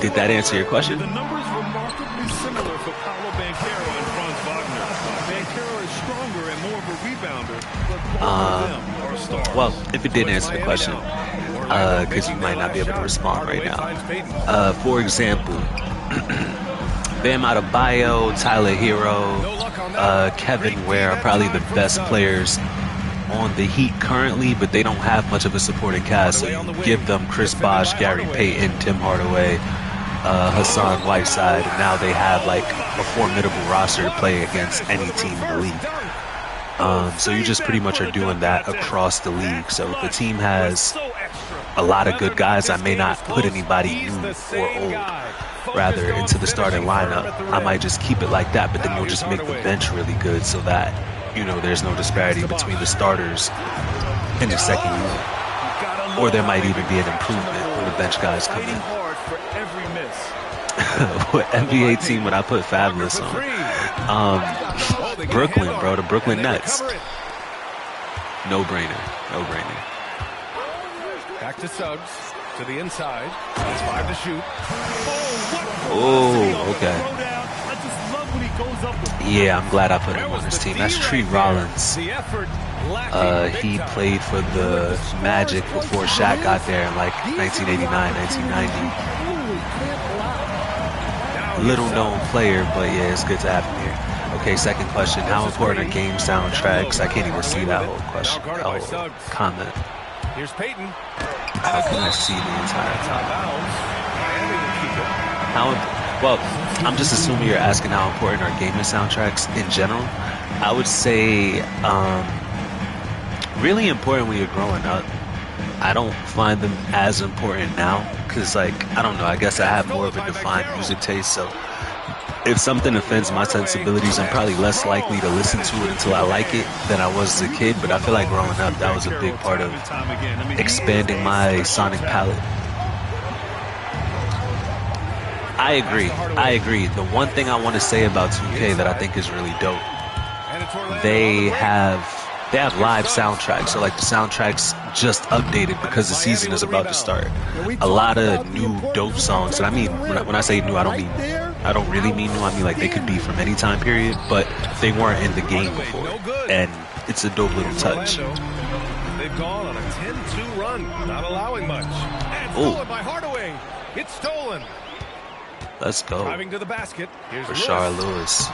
Did that answer your question? The numbers remarkably similar for Paolo Banchero and Franz Wagner. Banchero is stronger and more of a rebounder, but both of them are stars. Well, if it did answer the question, because you might not be able to respond right now. For example, Bam Adebayo, Tyler Hero, Kevin Ware are probably the best players on the Heat currently, but they don't have much of a supporting cast. So you give them Chris Bosh, Gary Payton, Tim Hardaway, Hassan Whiteside, and now they have like a formidable roster to play against any team in the league. So you just pretty much are doing that across the league. So if the team has a lot of good guys, I may not put anybody new or old rather into the starting lineup. I might just keep it like that, but then you'll just make the bench really good so that, you know, there's no disparity between the starters and the second unit. Or there might even be an improvement when the bench guys come in. What NBA team would I put Fabulous on? Brooklyn, bro. The Brooklyn Nets. No brainer. No brainer. Back to Suggs. To the inside. That's 5 to shoot. Oh, okay. Yeah, I'm glad I put him on this team. That's Tree Rollins. He played for the Magic before Shaq got there in like 1989, 1990. Little known player, but yeah, it's good to have him here. Okay, second question. How important are game soundtracks? I can't even see that whole question, that whole comment. Here's Peyton. How can I see the entire time? Well, I'm just assuming you're asking how important are gaming soundtracks in general. I would say really important when you're growing up. I don't find them as important now because, like, I don't know, I guess I have more of a defined music taste, so if something offends my sensibilities, I'm probably less likely to listen to it until I like it than I was as a kid. But I feel like growing up, that was a big part of expanding my sonic palette. I agree. The one thing I want to say about 2K that I think is really dope, they have live soundtracks. So like the soundtracks just updated because the season is about to start. A lot of new dope songs. And I mean, when I say new, I don't really mean new. I mean like they could be from any time period, but they weren't in the game before. And it's a dope little touch. They've gone on a 10-2 run, not allowing much. And stolen by Hardaway. It's stolen. Let's go. Driving to the basket. Here's Rashard Lewis.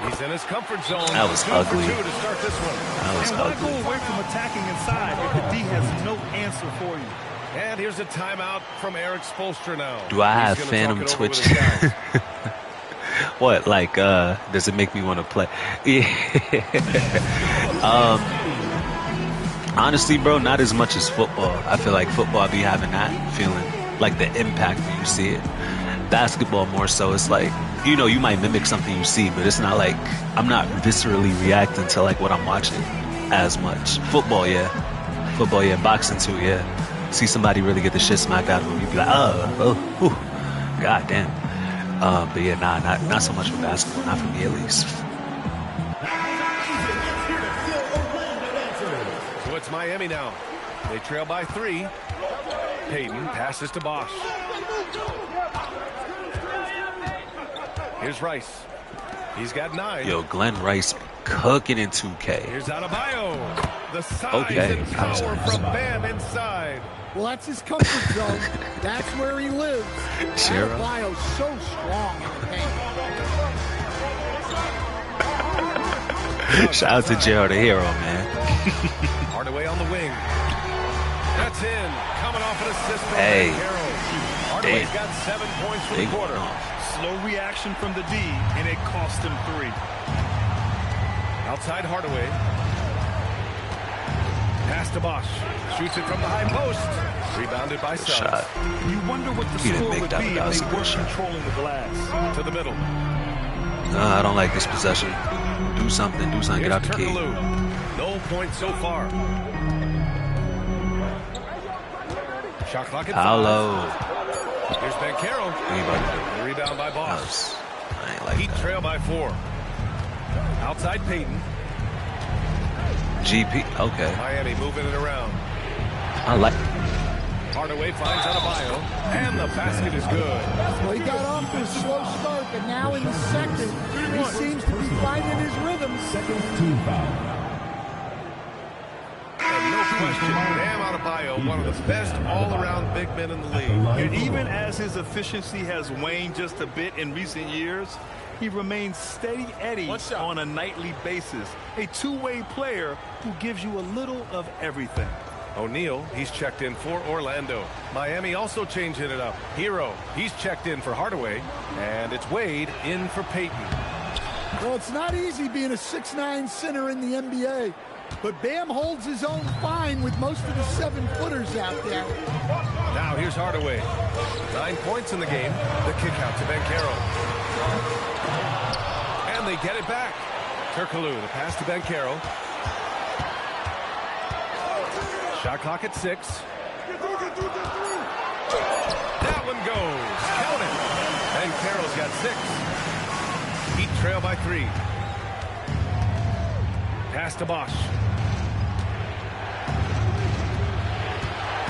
He's in his comfort zone. That was ugly. To start this one. That was ugly. Go away from attacking inside if the D has no answer for you. And here's a timeout from Eric Spoelstra now. Do I have Phantom Twitch? What? Like, does it make me want to play? Yeah. Honestly, bro, not as much as football. I feel like football, I be having that feeling, like the impact when you see it. Basketball more so, it's like, you know, you might mimic something you see, but it's not like I'm not viscerally reacting to like what I'm watching as much. Football, yeah. Boxing too, yeah. See somebody really get the shit smacked out of them, you be like, god damn. But yeah, not so much for basketball, not for me at least. So it's Miami now. They trail by 3. Peyton passes to Bosch. Here's Rice. He's got 9. Yo, Glenn Rice cooking in 2K. Here's Adebayo. The size and power from Bam inside. Well, that's his comfort zone. That's where he lives. Adebayo's so strong in the paint. Shout out to Gerald the hero, man. Hardaway on the wing. That's in. Coming off an assist from Hey. Hardaway's got 7 points for the quarter. Slow reaction from the D, and it cost him 3. Outside Hardaway. Pass to Bosch. Shoots it from the high post. Rebounded by Suggs. You wonder what the score would be if they weren't controlling the glass. To the middle. I don't like this possession. Do something. Get out the key. No points so far. Shot clock at 5. Paolo. Here's Banchero. Rebound by Bosch. Heat trail by 4. Outside Peyton. GP. Okay. Miami moving it around. I like. Hardaway finds Adebayo, and the basket is good. Well, he got off to a slow start, but now in the second, he seems to be finding his rhythm. Second team foul. No question, Bam Adebayo, one of the best all-around big men in the league. And even as his efficiency has waned just a bit in recent years, he remains steady Eddie on a nightly basis. A two-way player who gives you a little of everything. O'Neal, he's checked in for Orlando. Miami also changing it up. Hero, he's checked in for Hardaway. And it's Wade in for Peyton. Well, it's not easy being a 6'9" center in the NBA. But Bam holds his own fine with most of the 7-footers out there. Now here's Hardaway. 9 points in the game. The kick out to Banchero. And they get it back. Turkoglu, the pass to Banchero. Shot clock at 6. That one goes. Count it. Banchero's got 6. Heat trail by 3. Pass to Bosch.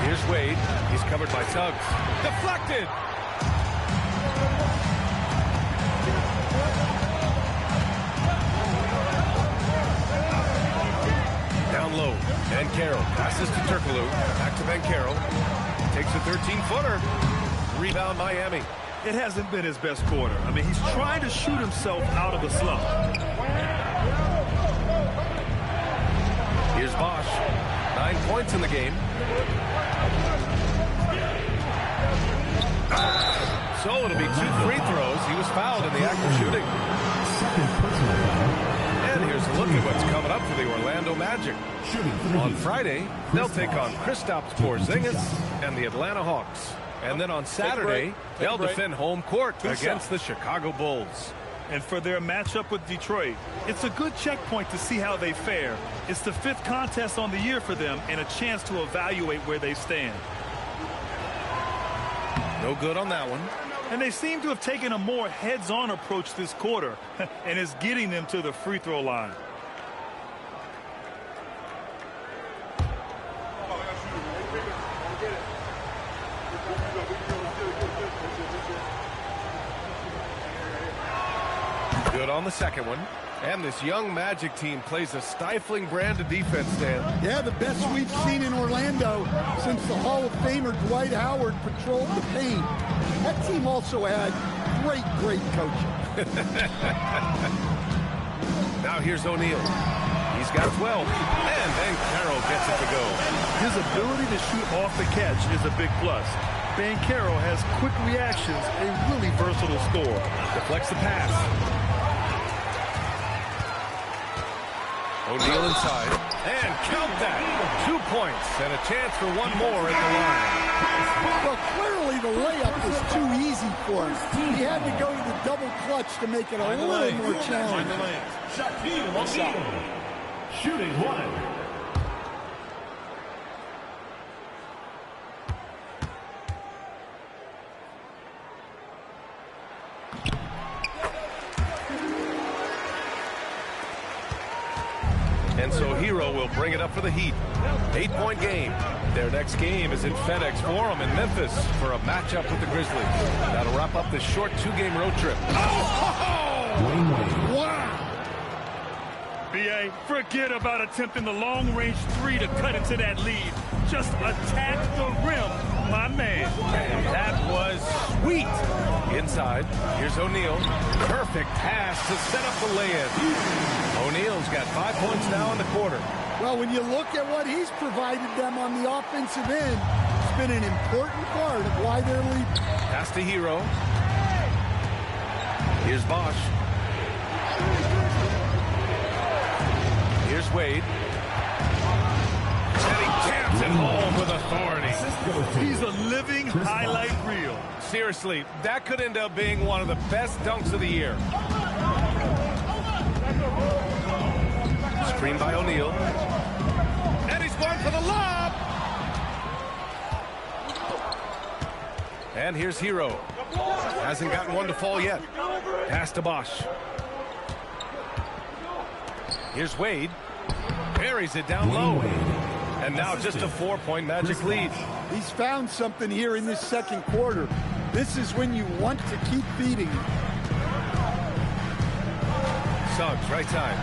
Here's Wade. He's covered by Suggs. Deflected! Down low. Banchero passes to Turkoglu. Back to Banchero. Takes a 13-footer. Rebound Miami. It hasn't been his best quarter. I mean, he's trying to shoot himself out of a slump. Here's Bosch. 9 points in the game. So it'll be 2 free throws. He was fouled in the act of shooting. And here's a look at what's coming up for the Orlando Magic. On Friday, they'll take on Kristaps Porzingis and the Atlanta Hawks. And then on Saturday, they'll defend home court against the Chicago Bulls. And for their matchup with Detroit, it's a good checkpoint to see how they fare. It's the 5th contest on the year for them and a chance to evaluate where they stand. No good on that one. And they seem to have taken a more heads-on approach this quarter, and it's getting them to the free throw line. Good on the second one. And this young Magic team plays a stifling brand of defense, Dan. Yeah, the best we've seen in Orlando since the Hall of Famer Dwight Howard patrolled the paint. That team also had great coaching. Now here's O'Neal. He's got 12. And Banchero gets it to go. His ability to shoot off the catch is a big plus. Banchero has quick reactions, a really versatile scorer. Deflects the pass. O'Neal inside. And count that. 2 points and a chance for one more at the line. Well, clearly the layup was too easy for him. He had to go to the double clutch to make it a little more challenging. Shooting 1. And so Hero will bring it up for the Heat. 8-point game. Their next game is in FedEx Forum in Memphis for a matchup with the Grizzlies. That'll wrap up this short 2-game road trip. Oh! Wow! B.A., forget about attempting the long-range 3 to cut into that lead. Just attack the rim, my man. That was sweet. Inside, here's O'Neal. Perfect pass to set up the lay-in. O'Neal's got 5 points now in the quarter. Well, when you look at what he's provided them on the offensive end, it's been an important part of why they're leading. Pass to Hero. Here's Bosch. Here's Wade. And he taps it home with authority. He's a living highlight reel. Seriously, that could end up being one of the best dunks of the year. Screen by O'Neal. And he's going for the lob. And here's Hero. Hasn't gotten one to fall yet. Pass to Bosch. Here's Wade. Buries it down low. And now just a 4-point Magic lead. He's found something here in this second quarter. This is when you want to keep beating him. Suggs, right side.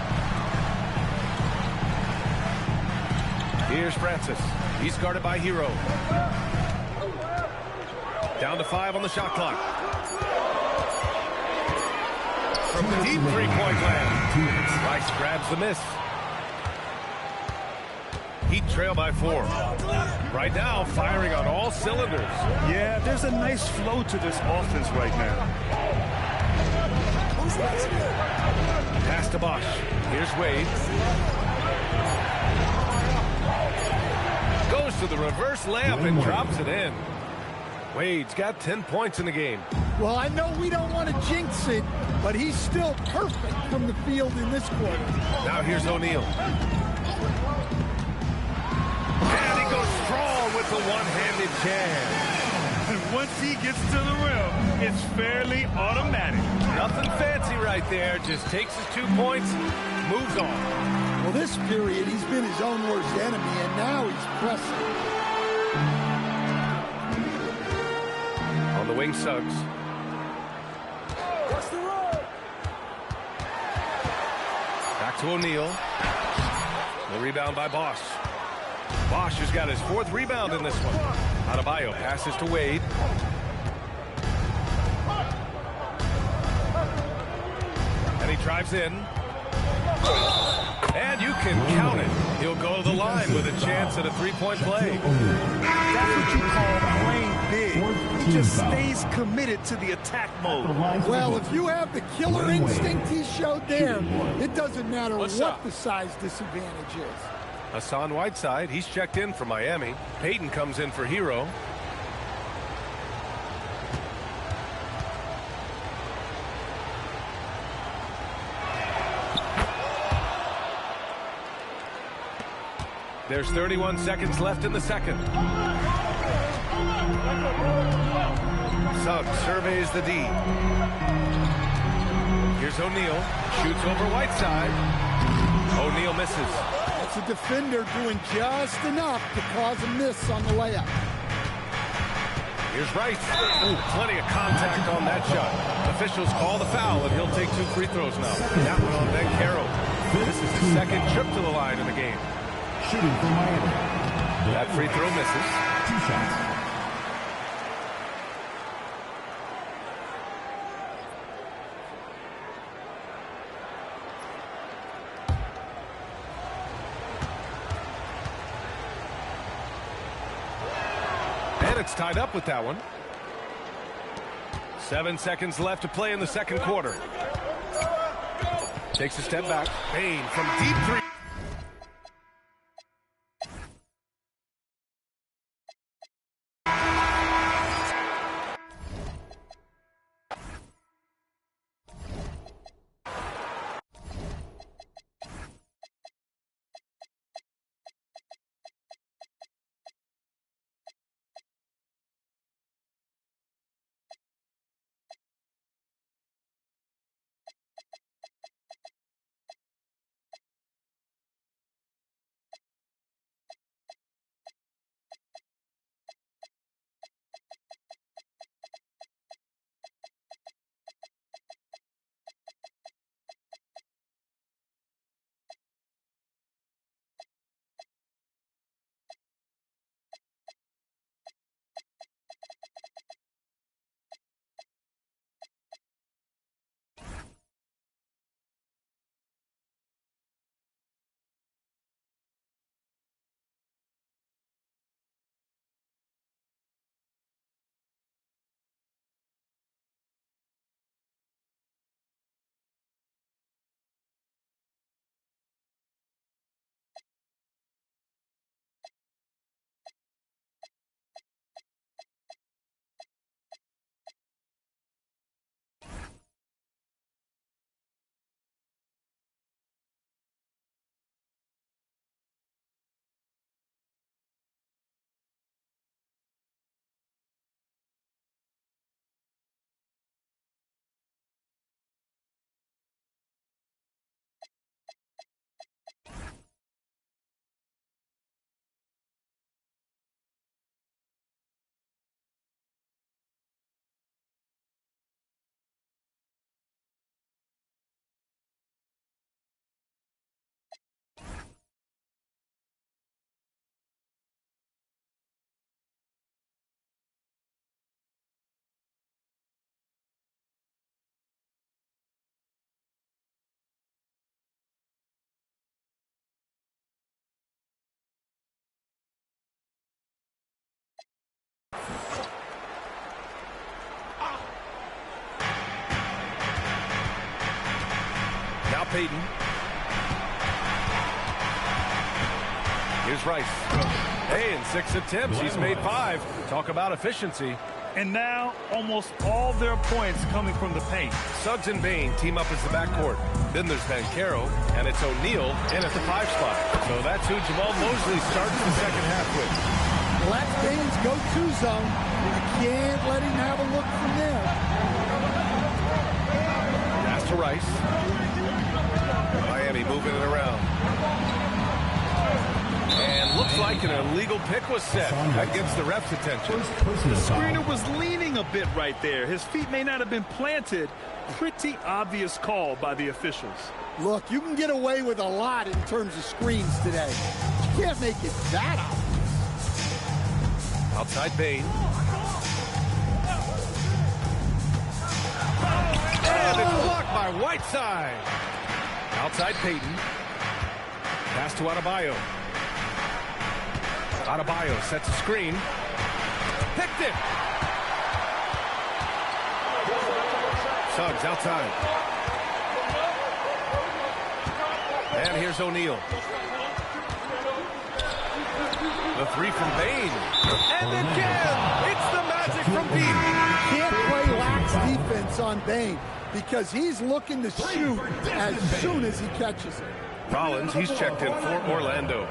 Here's Francis. He's guarded by Hero. Down to 5 on the shot clock. From the deep 3-point land. Rice grabs the miss. Heat trail by 4. Right now, firing on all cylinders. Yeah, there's a nice flow to this offense right now. Pass to Bosch. Here's Wade. Goes to the reverse layup and drops it in. Wade's got 10 points in the game. Well, I know we don't want to jinx it, but he's still perfect from the field in this quarter. Now here's O'Neal. And he goes strong with the one-handed jam. And once he gets to the rim, it's fairly automatic. Nothing fancy right there. Just takes his 2 points, moves on. Well, this period, he's been his own worst enemy, and now he's pressing. On the wing, Suggs. Back to O'Neal. The rebound by Bosch. Bosch has got his 4th rebound in this one. Adebayo passes to Wade. And he drives in. And you can count it. He'll go to the line with a chance at a 3-point play. That's what you call playing big. He just stays committed to the attack mode. Well, if you have the killer instinct he showed there, it doesn't matter what the size disadvantage is. Hassan Whiteside, he's checked in for Miami. Payton comes in for Hero. There's 31 seconds left in the second. Suggs surveys the D. Here's O'Neal. Shoots over Whiteside. O'Neal misses. That's a defender doing just enough to cause a miss on the layup. Here's Rice. Ooh, plenty of contact on that shot. Officials call the foul, and he'll take 2 free throws now. That one on Ben Caro. This is his 2nd trip to the line in the game. Shooting for Miami. That free throw misses. 2 shots. And it's tied up with that one. 7 seconds left to play in the second quarter. Takes a step back. Bain from deep 3. Now Payton. Here's Rice. Hey, in 6 attempts, he's made 5. Talk about efficiency. And now, almost all their points coming from the paint. Suggs and Bain team up as the backcourt. Then there's Ben Caro, and it's O'Neal in at the 5 spot. So that's who Jamal Mosley starts the second half with. Well, that's Bain's go-to zone. You can't let him have a look from there. Pass to Rice. Miami moving it around. And looks like an illegal pick was set. That gets the ref's attention. The screener was leaning a bit right there. His feet may not have been planted. Pretty obvious call by the officials. Look, you can get away with a lot in terms of screens today. You can't make it that obvious. Outside Bain. And it's blocked by Whiteside. Outside Payton. Pass to Adebayo. Adebayo sets a screen. Picked it. Suggs outside. And here's O'Neal. The three from Bain. And again, it's the Magic from deep. Can't play lax defense on Bain because he's looking to shoot as soon as he catches it. Rollins, he's checked in for Orlando.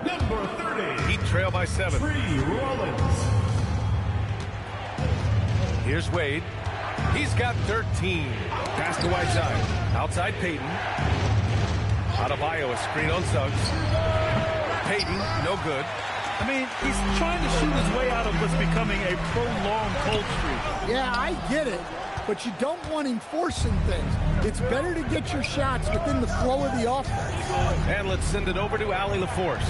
Number 30. Heat trail by 7. Rollins. Here's Wade. He's got 13. Pass to Whiteside. Outside Payton. Adebayo, a screen on Suggs. Payton, no good. I mean, he's trying to shoot his way out of what's becoming a prolonged cold streak. Yeah, I get it, but you don't want him forcing things. It's better to get your shots within the flow of the offense. And let's send it over to Allie LaForce.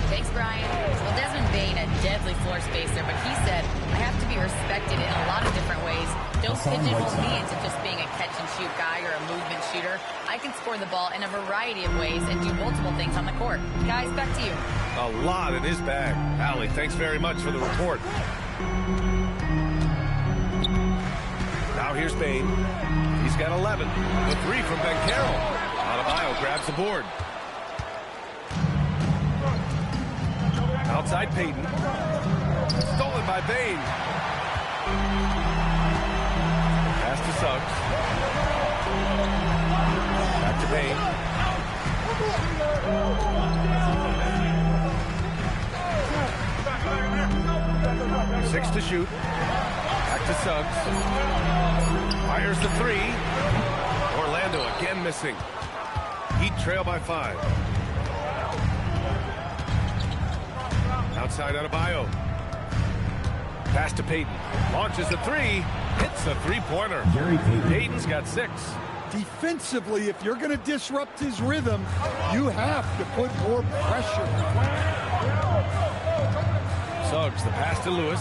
Thanks, Brian. Well, Desmond Bain, a deadly floor spacer, but he said, I have to be respected in a lot of different ways. Don't pigeonhole me into just being a catch-and-shoot guy or a movement shooter. I can score the ball in a variety of ways and do multiple things on the court. Guys, back to you. A lot in his bag. Allie, thanks very much for the report. Now here's Bain. He's got 11. The three from Ben Carroll. Adebayo grabs the board. Outside Payton. Stolen by Bain. Pass to Suggs. Back to Bain. Six to shoot. Back to Suggs. Fires the three. Orlando again missing. Heat trail by 5. Outside Adebayo. Pass to Payton. Launches the three. Hits a three-pointer. Payton's got 6. Defensively, if you're going to disrupt his rhythm, you have to put more pressure. Suggs, the pass to Lewis.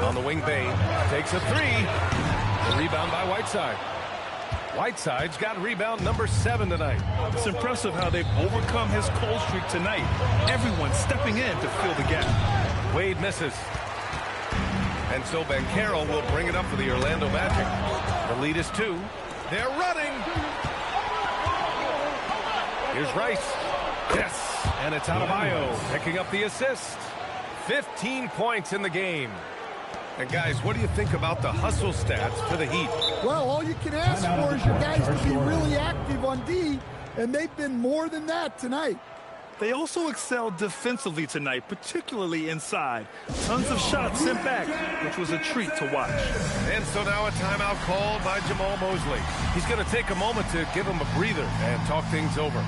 On the wing, Bain takes a 3. The rebound by Whiteside. Whiteside's got rebound number 7 tonight. It's impressive how they've overcome his cold streak tonight. Everyone stepping in to fill the gap. Wade misses. And so Ben Carroll will bring it up for the Orlando Magic. The lead is 2. They're running. Here's Rice. Yes. And it's Adebayo picking up the assist. 15 points in the game. And guys, what do you think about the hustle stats for the Heat? Well, all you can ask for is your guys to be really active on D, and they've been more than that tonight. They also excelled defensively tonight, particularly inside. Tons of shots sent back, which was a treat to watch. And so now a timeout called by Jamal Mosley. He's going to take a moment to give him a breather and talk things over.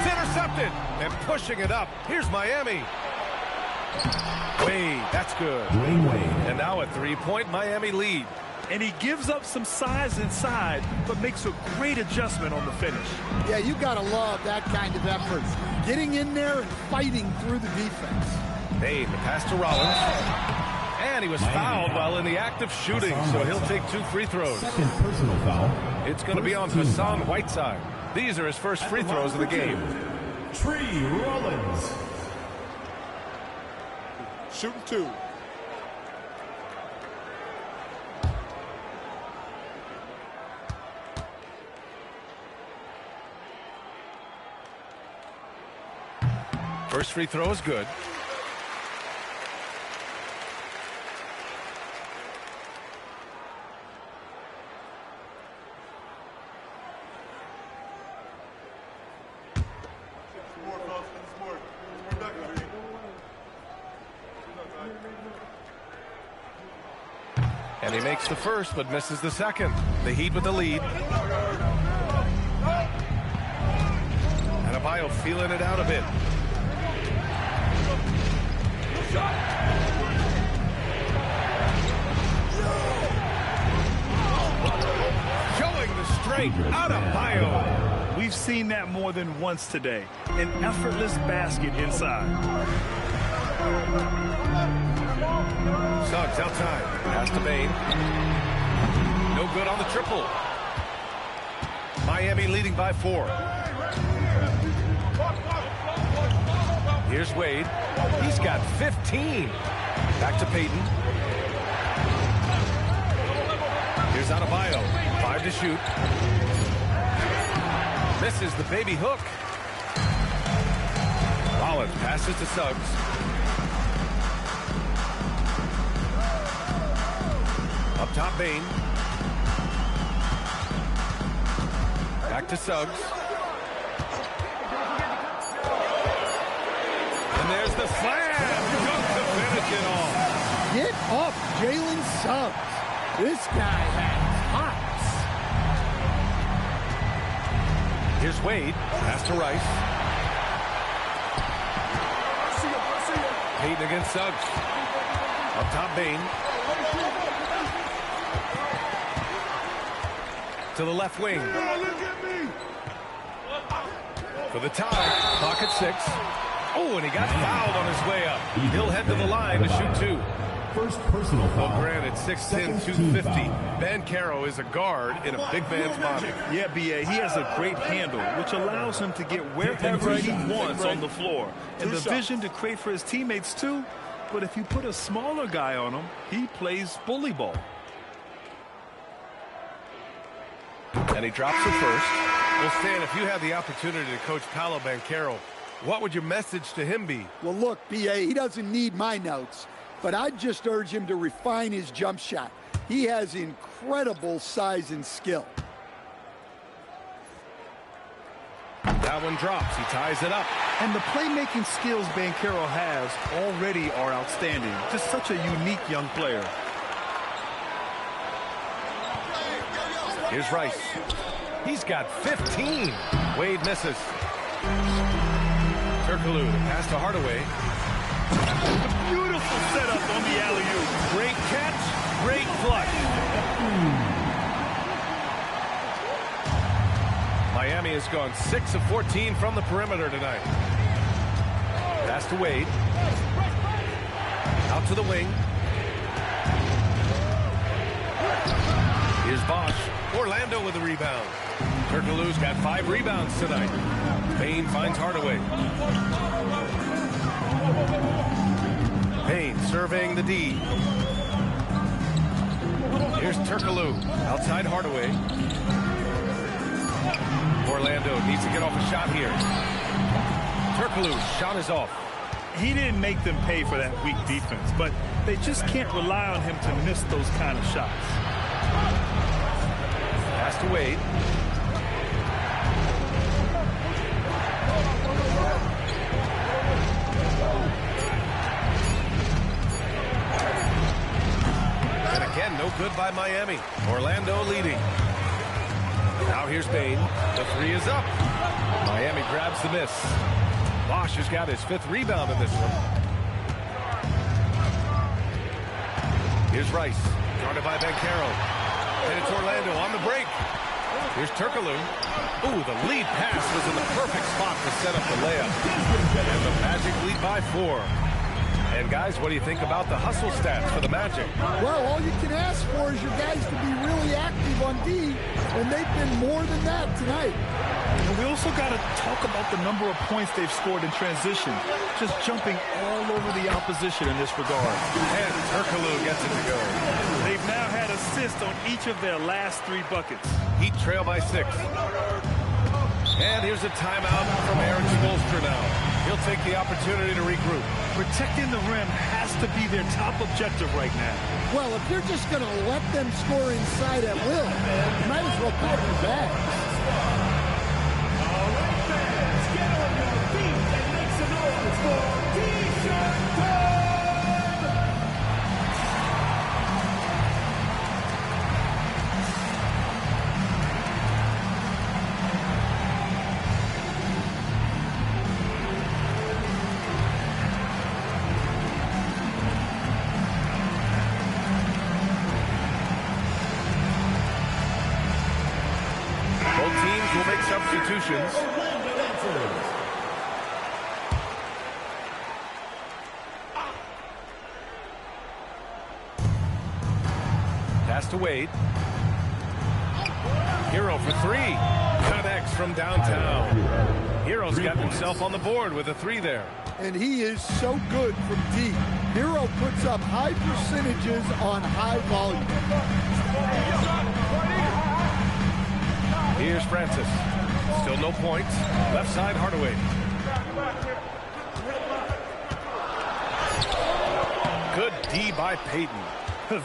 It's intercepted. And pushing it up. Here's Miami. Wade, that's good. And now a 3-point Miami lead. And he gives up some size inside, but makes a great adjustment on the finish. Yeah, you got to love that kind of effort. Getting in there and fighting through the defense. Bain, the pass to Rollins. And he was fouled while in the act of shooting, so he'll take 2 free throws. Second personal foul. It's going to be on Hassan Whiteside. These are his first free throws of the game. Tree Rollins. Shooting 2. First free throw is good. And he makes the first, but misses the second. The Heat with the lead. Adebayo feeling it out a bit. Showing the strength. Adebayo. We've seen that more than once today. An effortless basket inside. Suggs outside. Pass to Bain. No good on the triple. Miami leading by 4. Here's Wade. He's got 15. Back to Payton. Here's Adebayo. 5 to shoot. Misses the baby hook. Rollins passes to Suggs. Up top, Bain. Back to Suggs. And there's the slam. Dunk to finish it off. Get up, Jalen Suggs. This guy has hops. Here's Wade. Pass to Rice. Payton against Suggs. Up top, Bain. To the left wing. For the tie. Clock at 6. Oh, and he got fouled on his way up. He'll head to the line to shoot 2. First personal foul. Well, granted, 6'10", 250. Banchero is a guard in a big man's body. Yeah, B.A., he has a great handle, which allows him to get wherever he wants on the floor. And the vision to create for his teammates, too. But if you put a smaller guy on him, he plays bully ball. And he drops it first. Well, Stan, if you had the opportunity to coach Paolo Banchero, what would your message to him be? Well, look, B.A., he doesn't need my notes, but I'd just urge him to refine his jump shot. He has incredible size and skill. That one drops. He ties it up. And the playmaking skills Banchero has already are outstanding. Just such a unique young player. Here's Rice. He's got 15. Wade misses. Turkoglu, pass to Hardaway. Beautiful setup on the alley-oop. Great catch, great clutch. Miami has gone 6 of 14 from the perimeter tonight. Pass to Wade. Out to the wing. Here's Bosch. Orlando with the rebound. Turkoglu's got 5 rebounds tonight. Bain finds Hardaway. Bain surveying the D. Here's Turkoglu. Outside Hardaway. Orlando needs to get off a shot here. Turkoglu's shot is off. He didn't make them pay for that weak defense, but they just can't rely on him to miss those kind of shots. Pass to Wade. And again, no good by Miami. Orlando leading. Now here's Bain. The three is up. Miami grabs the miss. Bosch has got his 5th rebound in this one. Here's Rice. Guarded by Banchero. Headed to Orlando on the break. Here's Turkoglu. Ooh, the lead pass was in the perfect spot to set up the layup. And the Magic lead by 4. And guys, what do you think about the hustle stats for the Magic? Well, all you can ask for is your guys to be really active on D, and they've been more than that tonight. And we also got to talk about the number of points they've scored in transition, just jumping all over the opposition in this regard. And Turkoglu gets it to go. They've now had assists on each of their last 3 buckets. Heat trail by 6. And here's a timeout from Aaron Spoelstra now. He'll take the opportunity to regroup. Protecting the rim has to be their top objective right now. Well, if you're just going to let them score inside at will, you might as well pack your bags. All right, fans, get on your feet and make some noise for T-shirt time! Substitutions. Pass to Wade. Hero for 3. Connects from downtown. Hero's got himself on the board with a 3 there. And he is so good from deep. Hero puts up high percentages on high volume. Here's Francis. Still no points. Left side, Hardaway. Good D by Payton.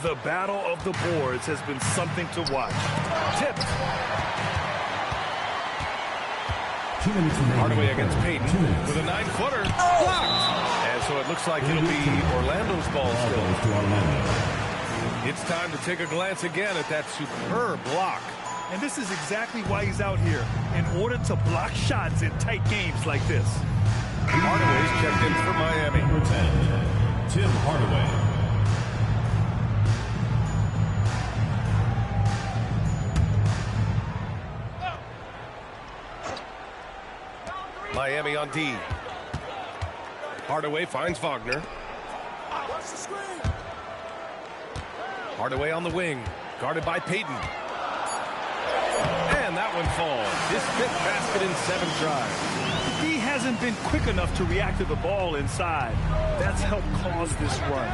The battle of the boards has been something to watch. Tipped. Hardaway against Payton with a 9-footer. Blocked. And so it looks like it'll be Orlando's ball still. It's time to take a glance again at that superb block. And this is exactly why he's out here, in order to block shots in tight games like this. Hardaway's checked in for Miami. Number 10, Tim Hardaway. Miami on D. Hardaway finds Wagner. Hardaway on the wing, guarded by Payton. And that one falls. His 5th basket in 7 tries. He hasn't been quick enough to react to the ball inside. That's helped cause this run.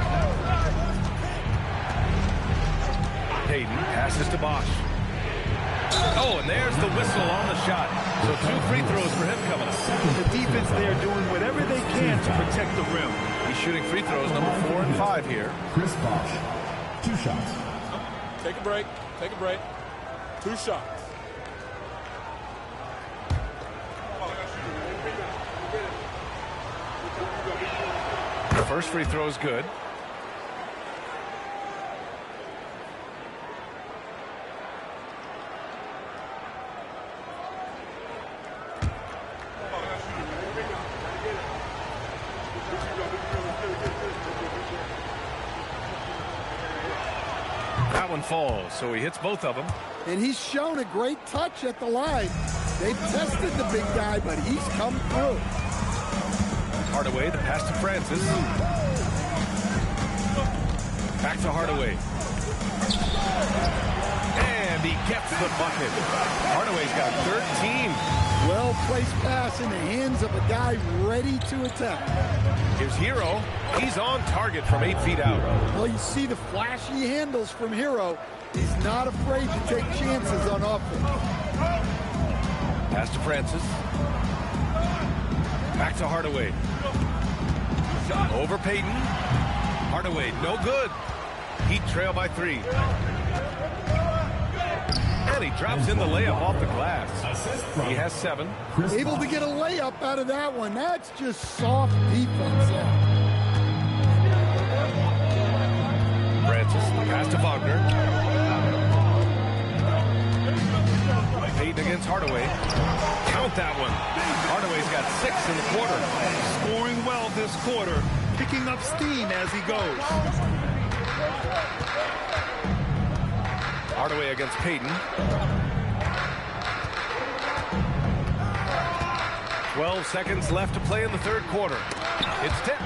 Payton passes to Bosch. Oh, and there's the whistle on the shot. So 2 free throws for him coming up. The defense there doing whatever they can to protect the rim. He's shooting free throws number 4 and 5 here. Chris Bosch, 2 shots. Take a break. Take a break. 2 shots. The first free throw is good. That one falls, so he hits both of them. And he's shown a great touch at the line. They've tested the big guy, but he's come through. Hardaway, the pass to Francis. Back to Hardaway. And he gets the bucket. Hardaway's got 13. Well-placed pass in the hands of a guy ready to attack. Here's Hero. He's on target from 8 feet out. Well, you see the flashy handles from Hero. He's not afraid to take chances on offense. Pass to Francis. Back to Hardaway. Over Payton. Hardaway, no good. Heat trail by 3. And he drops in the layup off the glass. He has 7. Able to get a layup out of that one. That's just soft defense. Francis, pass to Wagner. Payton against Hardaway. Count that one. Hardaway's got 6 in the quarter. Scoring well this quarter, picking up steam as he goes. Hardaway against Payton. 12 seconds left to play in the third quarter. It's tipped.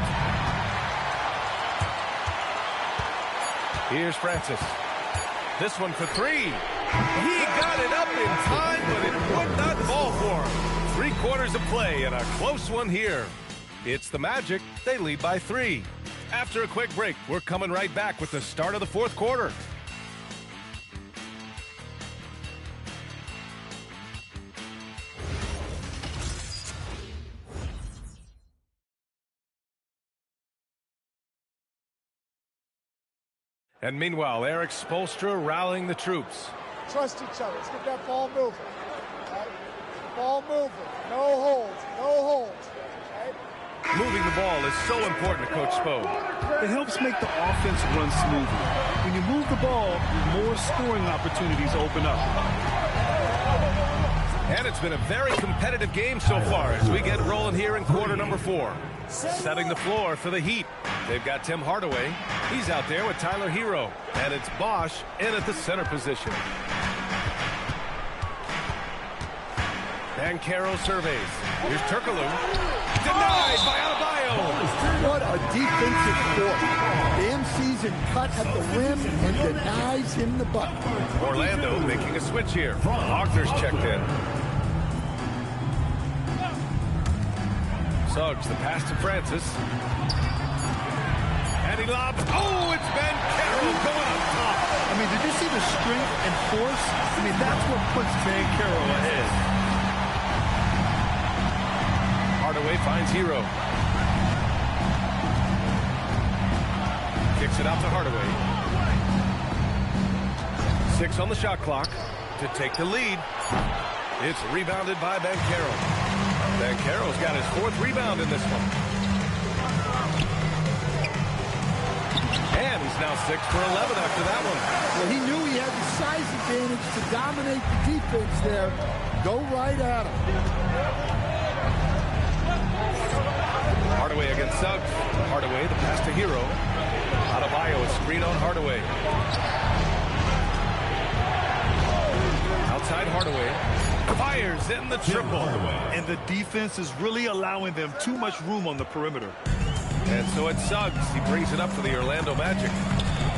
Here's Francis. This one for 3. He got it up in time, but it would not fall for him. 3 quarters of play and a close one here. It's the Magic. They lead by 3. After a quick break, we're coming right back with the start of the fourth quarter. And meanwhile, Eric Spoelstra rallying the troops. Trust each other. Let's get that ball moving. Right? Ball moving. No holds. No holds. Right? Moving the ball is so important to Coach Spo. It helps make the offense run smoothly. When you move the ball, more scoring opportunities open up. And it's been a very competitive game so far as we get rolling here in quarter number 4. Setting the floor for the Heat. They've got Tim Hardaway. He's out there with Tyler Hero. And it's Bosch in at the center position. Banchero surveys. Here's Turkoglu. Denied by Adebayo. What a defensive score. Bam sees him cut at the rim and denies him the bucket. Orlando making a switch here. Wagner's checked in. Suggs, the pass to Francis. And he lobs. Oh, it's Banchero going up top. I mean, did you see the strength and force? I mean, that's what puts Banchero ahead. Hardaway finds Hero. Kicks it out to Hardaway. 6 on the shot clock to take the lead. It's rebounded by Banchero. Banchero's got his 4th rebound in this one. And he's now 6 for 11 after that one. Well, he knew he had the size advantage to dominate the defense there. Go right at him. Hardaway against Suggs. Hardaway, the pass to Hero. Adebayo, a screen on Hardaway. Outside Hardaway. Fires in the triple. And the defense is really allowing them too much room on the perimeter. And so it's Suggs. He brings it up for the Orlando Magic.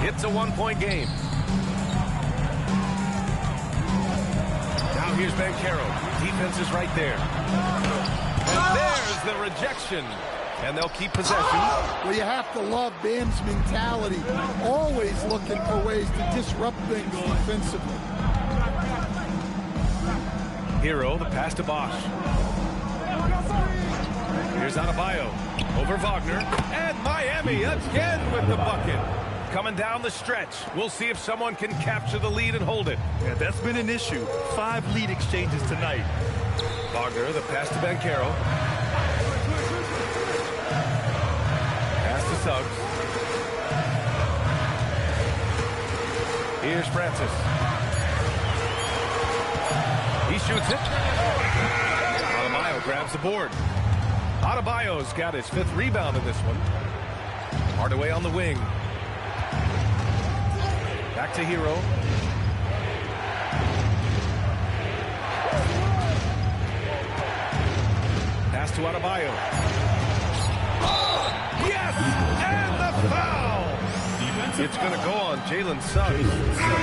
It's a 1-point game. Now here's Banchero. Defense is right there. And there's the rejection. And they'll keep possession. Well, you have to love Bam's mentality. Always looking for ways to disrupt things defensively. Hero, the pass to Bosch. Here's Adebayo. Over Wagner. And Miami again with the bucket. Coming down the stretch. We'll see if someone can capture the lead and hold it. Yeah, that's been an issue. 5 lead exchanges tonight. Wagner, the pass to Banchero. Pass to Suggs. Here's Francis. He shoots it. Adebayo grabs the board. Adebayo's got his 5th rebound in this one. Hardaway on the wing. Back to Hero. Pass to Adebayo. Yes! And the foul! It's going to go on Jalen Suggs.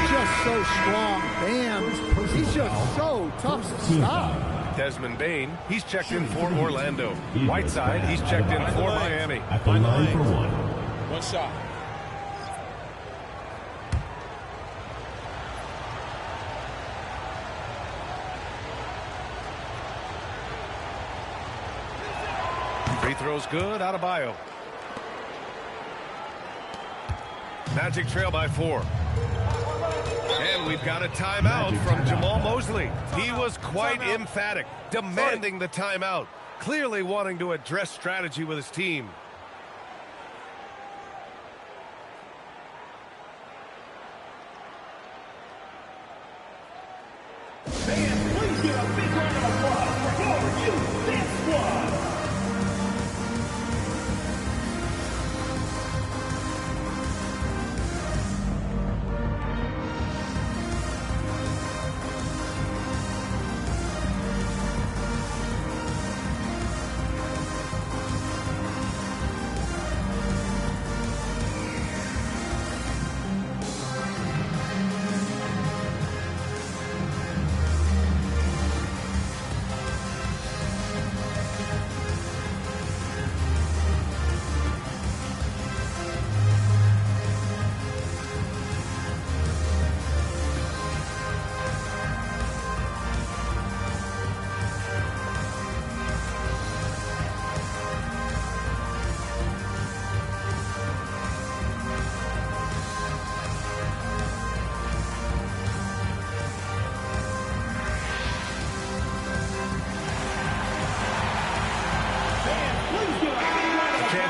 Just so strong. Bam, he's just so tough to stop. Desmond Bane, he's checked in for Orlando. Whiteside, he's checked in for Miami. At the line for 1. 1 shot. Free throw's good, Adebayo. Magic trail by 4. And we've got a timeout from Jamal Mosley. He was quite emphatic, demanding the timeout, clearly wanting to address strategy with his team. Fans, please get a big round of applause for you, this one.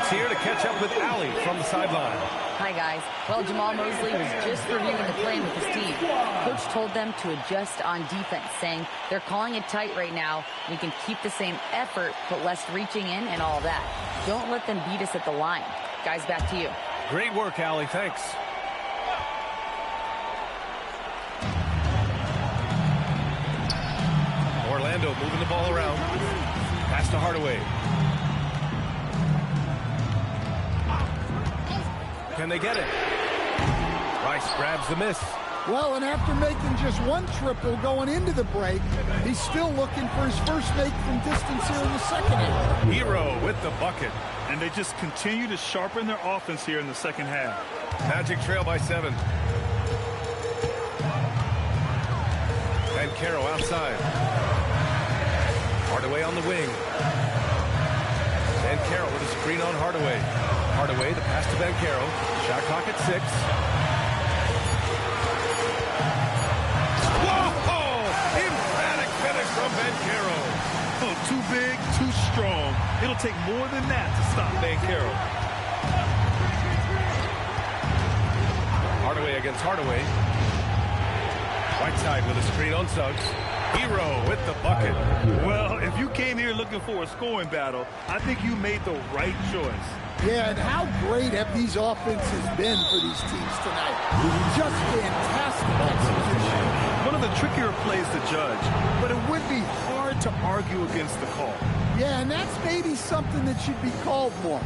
Here to catch up with Allie from the sideline. Hi, guys. Well, Jamal Mosley was just reviewing the plan with his team. Coach told them to adjust on defense, saying they're calling it tight right now. We can keep the same effort, but less reaching in and all that. Don't let them beat us at the line. Guys, back to you. Great work, Allie. Thanks. Orlando moving the ball around. Pass to Hardaway. Can they get it? Rice grabs the miss. Well, and after making just one triple going into the break, he's still looking for his first make from distance here in the second half. Hero with the bucket. And they just continue to sharpen their offense here in the second half. Magic trail by 7. And Caro outside. Hardaway on the wing. And Caro with a screen on Hardaway. Hardaway, the pass to Bancaro. Shot clock at 6. Whoa! Emphatic finish from Bancaro. Oh, too big, too strong. It'll take more than that to stop Bancaro. Hardaway against Hardaway. Right side with a screen on Suggs. Hero with the bucket. Well, if you came here looking for a scoring battle, I think you made the right choice. Yeah, and how great have these offenses been for these teams tonight? Just fantastic execution. One of the trickier plays to judge, but it would be hard to argue against the call. Yeah, and that's maybe something that should be called more.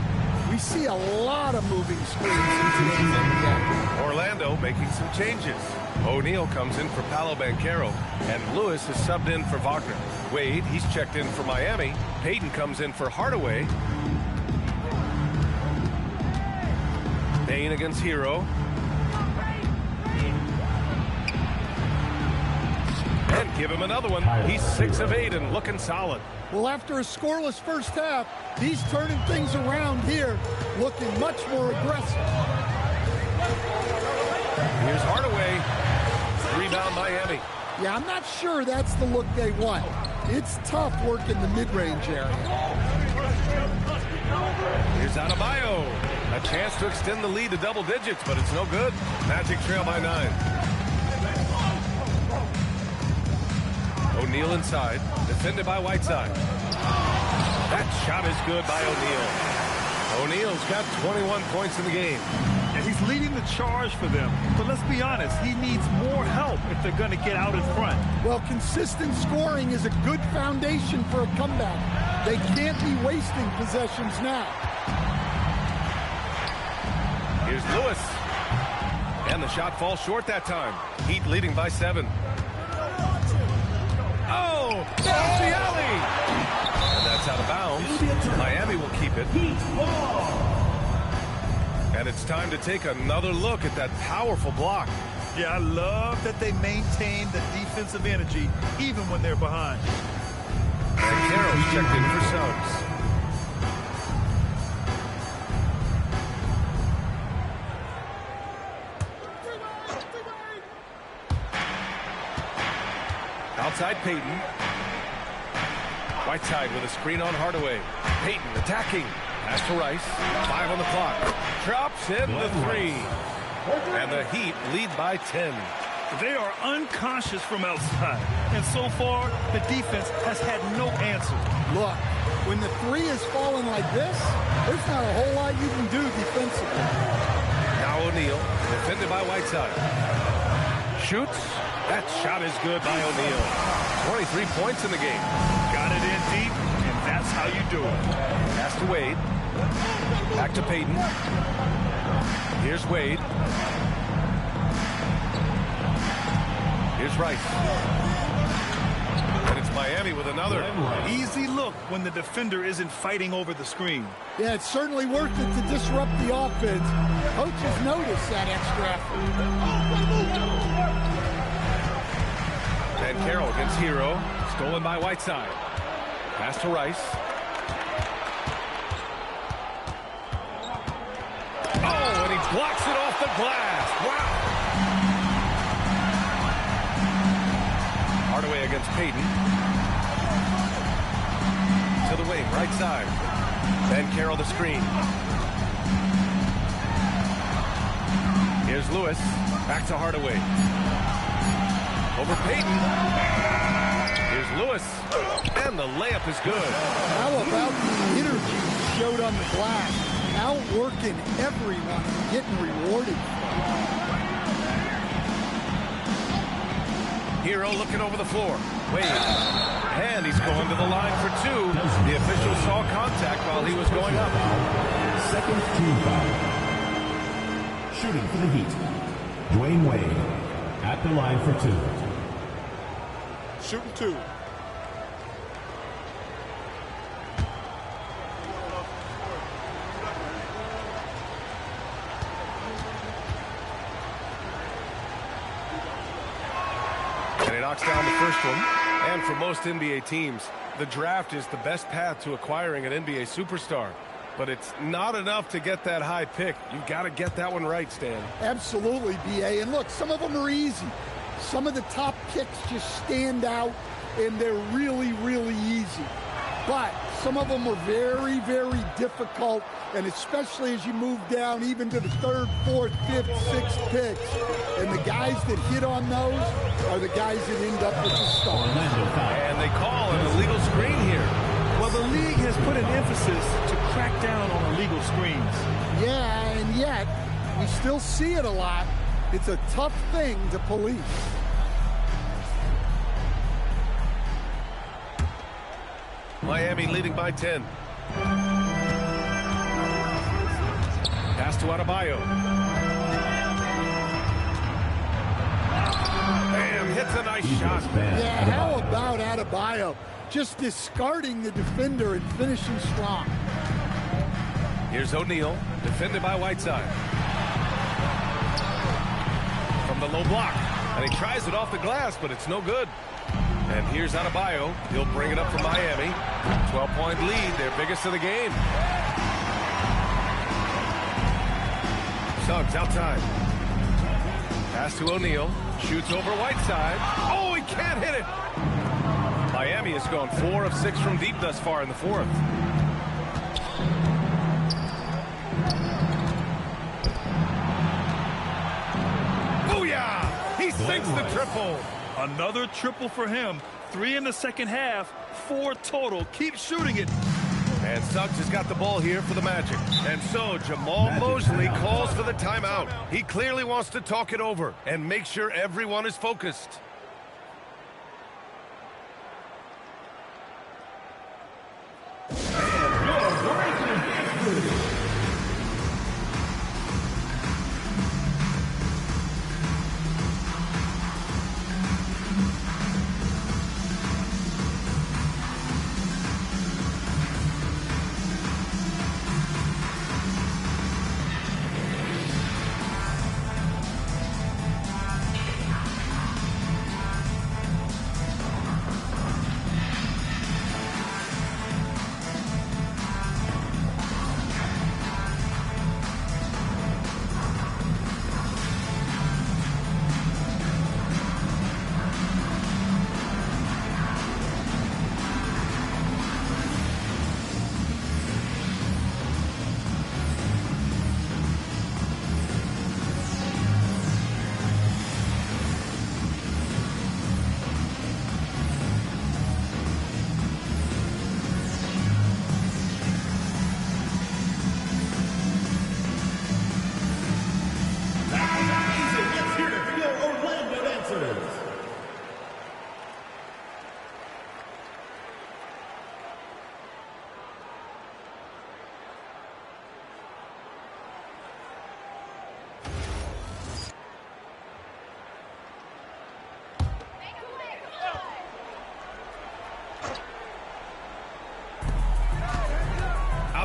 We see a lot of moving screens in today's NBA. Orlando making some changes. O'Neal comes in for Paolo Bancaro, and Lewis is subbed in for Wagner. Wade, he's checked in for Miami. Payton comes in for Hardaway. Payne against Hero. And give him another one. He's 6 of 8 and looking solid. Well, after a scoreless first half, he's turning things around here, looking much more aggressive. Here's Hardaway. Rebound Miami. Yeah, I'm not sure that's the look they want. It's tough working the mid-range area. Here's Adebayo. A chance to extend the lead to double digits, but it's no good. Magic trail by 9. O'Neal inside. Defended by Whiteside. That shot is good by O'Neal. O'Neal's got 21 points in the game. And he's leading the charge for them. But let's be honest, he needs more help if they're going to get out in front. Well, consistent scoring is a good foundation for a comeback. They can't be wasting possessions now. Here's Lewis. And the shot falls short that time. Heat leading by 7. Oh! That's the alley! And that's out of bounds. Miami will keep it. And it's time to take another look at that powerful block. Yeah, I love that they maintain the defensive energy even when they're behind. And Carroll's checked in for Suggs. Outside Payton. Whiteside with a screen on Hardaway. Payton attacking. Pass to Rice. 5 on the clock. Drops in the 3. And the Heat lead by 10. They are unconscious from outside. And so far, the defense has had no answer. Look, when the three is falling like this, there's not a whole lot you can do defensively. Now O'Neal, defended by Whiteside. Shoots. That shot is good by O'Neal. 23 points in the game. Got it in deep, and that's how you do it. Pass to Wade. Back to Payton. Here's Wade. Here's Rice. And it's Miami with another. Easy look when the defender isn't fighting over the screen. Yeah, it's certainly worth it to disrupt the offense. Coaches notice that extra effort. And Carroll against Hero. Stolen by Whiteside. Pass to Rice. Oh, and he blocks it off the glass. Wow. Hardaway against Payton. To the wing, right side. Ben Carroll the screen. Here's Lewis. Back to Hardaway. Over Payton. Here's Lewis. And the layup is good. How about the energy he showed on the glass? Outworking everyone and getting rewarded. Hero looking over the floor. Wade. And he's going to the line for two. The official saw contact while he was going up. Second team foul. Shooting for the Heat, Dwayne Wade at the line for two. Shooting two. And he knocks down the first one. And for most NBA teams, the draft is the best path to acquiring an NBA superstar. But it's not enough to get that high pick. You've got to get that one right, Stan. Absolutely, B.A. And look, some of them are easy. Some of the top picks just stand out, and they're really, really easy. But some of them are very, very difficult, and especially as you move down even to the third, fourth, fifth, sixth picks. And the guys that hit on those are the guys that end up with the star. And they call an illegal screen here. Well, the league has put an emphasis to crack down on illegal screens. Yeah, and yet we still see it a lot. It's a tough thing to police. Miami leading by 10. Pass to Adebayo. Bam, hits a nice shot. Yeah, how about Adebayo? Just discarding the defender and finishing strong. Here's O'Neal, defended by Whiteside. From the low block. And he tries it off the glass, but it's no good. And here's Adebayo. He'll bring it up for Miami. 12-point lead, their biggest of the game. Suggs outside. Pass to O'Neal. Shoots over Whiteside. Oh, he can't hit it. Miami has gone 4 of 6 from deep thus far in the fourth. Booyah! He sinks the triple. Another triple for him. 3 in the second half, 4 total. Keep shooting it. And Suggs has got the ball here for the Magic. And so Jamal Mosley calls for the timeout. He clearly wants to talk it over and make sure everyone is focused.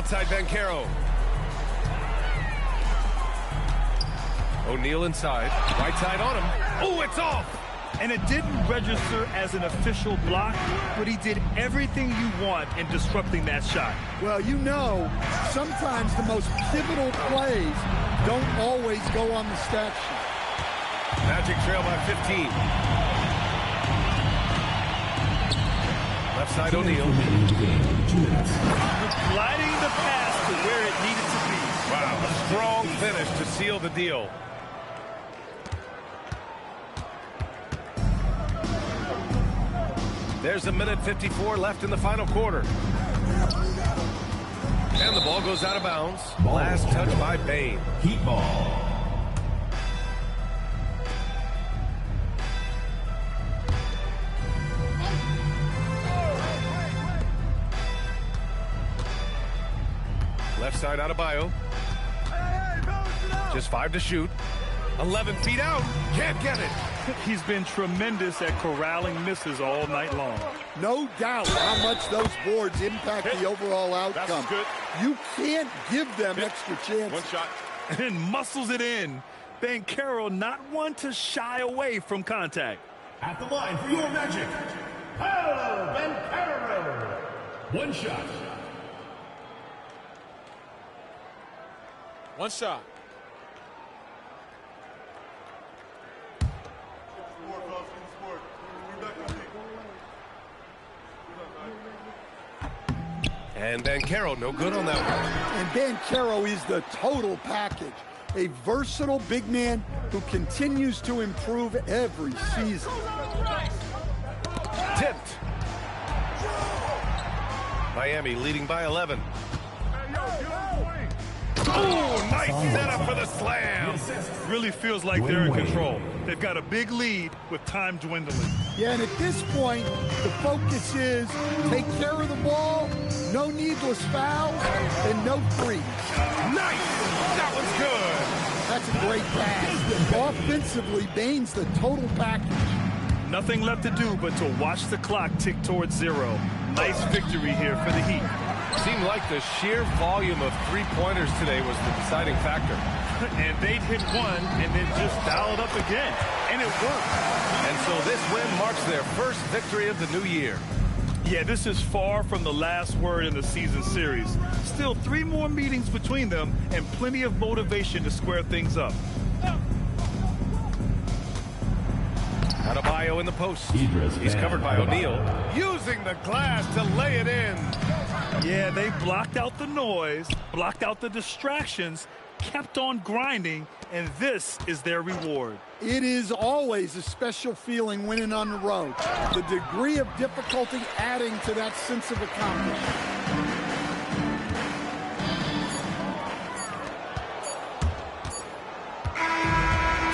outside Banchero. O'Neal inside. Right side on him. Oh, it's off! And it didn't register as an official block, but he did everything you want in disrupting that shot. Well, you know, sometimes the most pivotal plays don't always go on the stat sheet. Magic trail by 15. Left side O'Neal. Gliding the pass to where it needed to be. Wow, a strong finish to seal the deal. There's a minute 54 left in the final quarter. And the ball goes out of bounds. Last touch by Bane. Heat ball. Left side Adebayo. Just 5 to shoot. 11 feet out. Can't get it. He's been tremendous at corralling misses all night long. No doubt how much those boards impact the overall outcome. That's good. You can't give them extra chances. One shot. And muscles it in. Banchero not one to shy away from contact. At the line for your Magic, Paolo Banchero. One shot. One shot. And Banchero, no good on that one. And Banchero is the total package. A versatile big man who continues to improve every season. Tipped. Miami leading by 11. Oh, nice setup for the slam. Really feels like they're in control. They've got a big lead with time dwindling. Yeah, and at this point, the focus is take care of the ball, no needless fouls, and no threes. Nice! That was good. That's a great pass. Offensively, Bane's the total package. Nothing left to do but to watch the clock tick towards 0. Nice victory here for the Heat. Seemed like the sheer volume of three-pointers today was the deciding factor. And they'd hit one and then just dial it up again. And it worked. And so this win marks their first victory of the new year. Yeah, this is far from the last word in the season series. Still 3 more meetings between them and plenty of motivation to square things up. Adebayo in the post. He's covered by O'Neal. Using the glass to lay it in. Yeah, they blocked out the noise, blocked out the distractions, kept on grinding, and this is their reward. It is always a special feeling winning on the road. The degree of difficulty adding to that sense of accomplishment.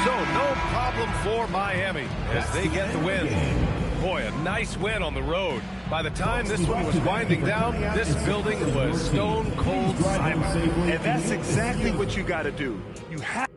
So no problem for Miami as they get the win. Boy, a nice win on the road. By the time this one was winding down, this building was stone cold silent. And that's exactly what you got to do. You have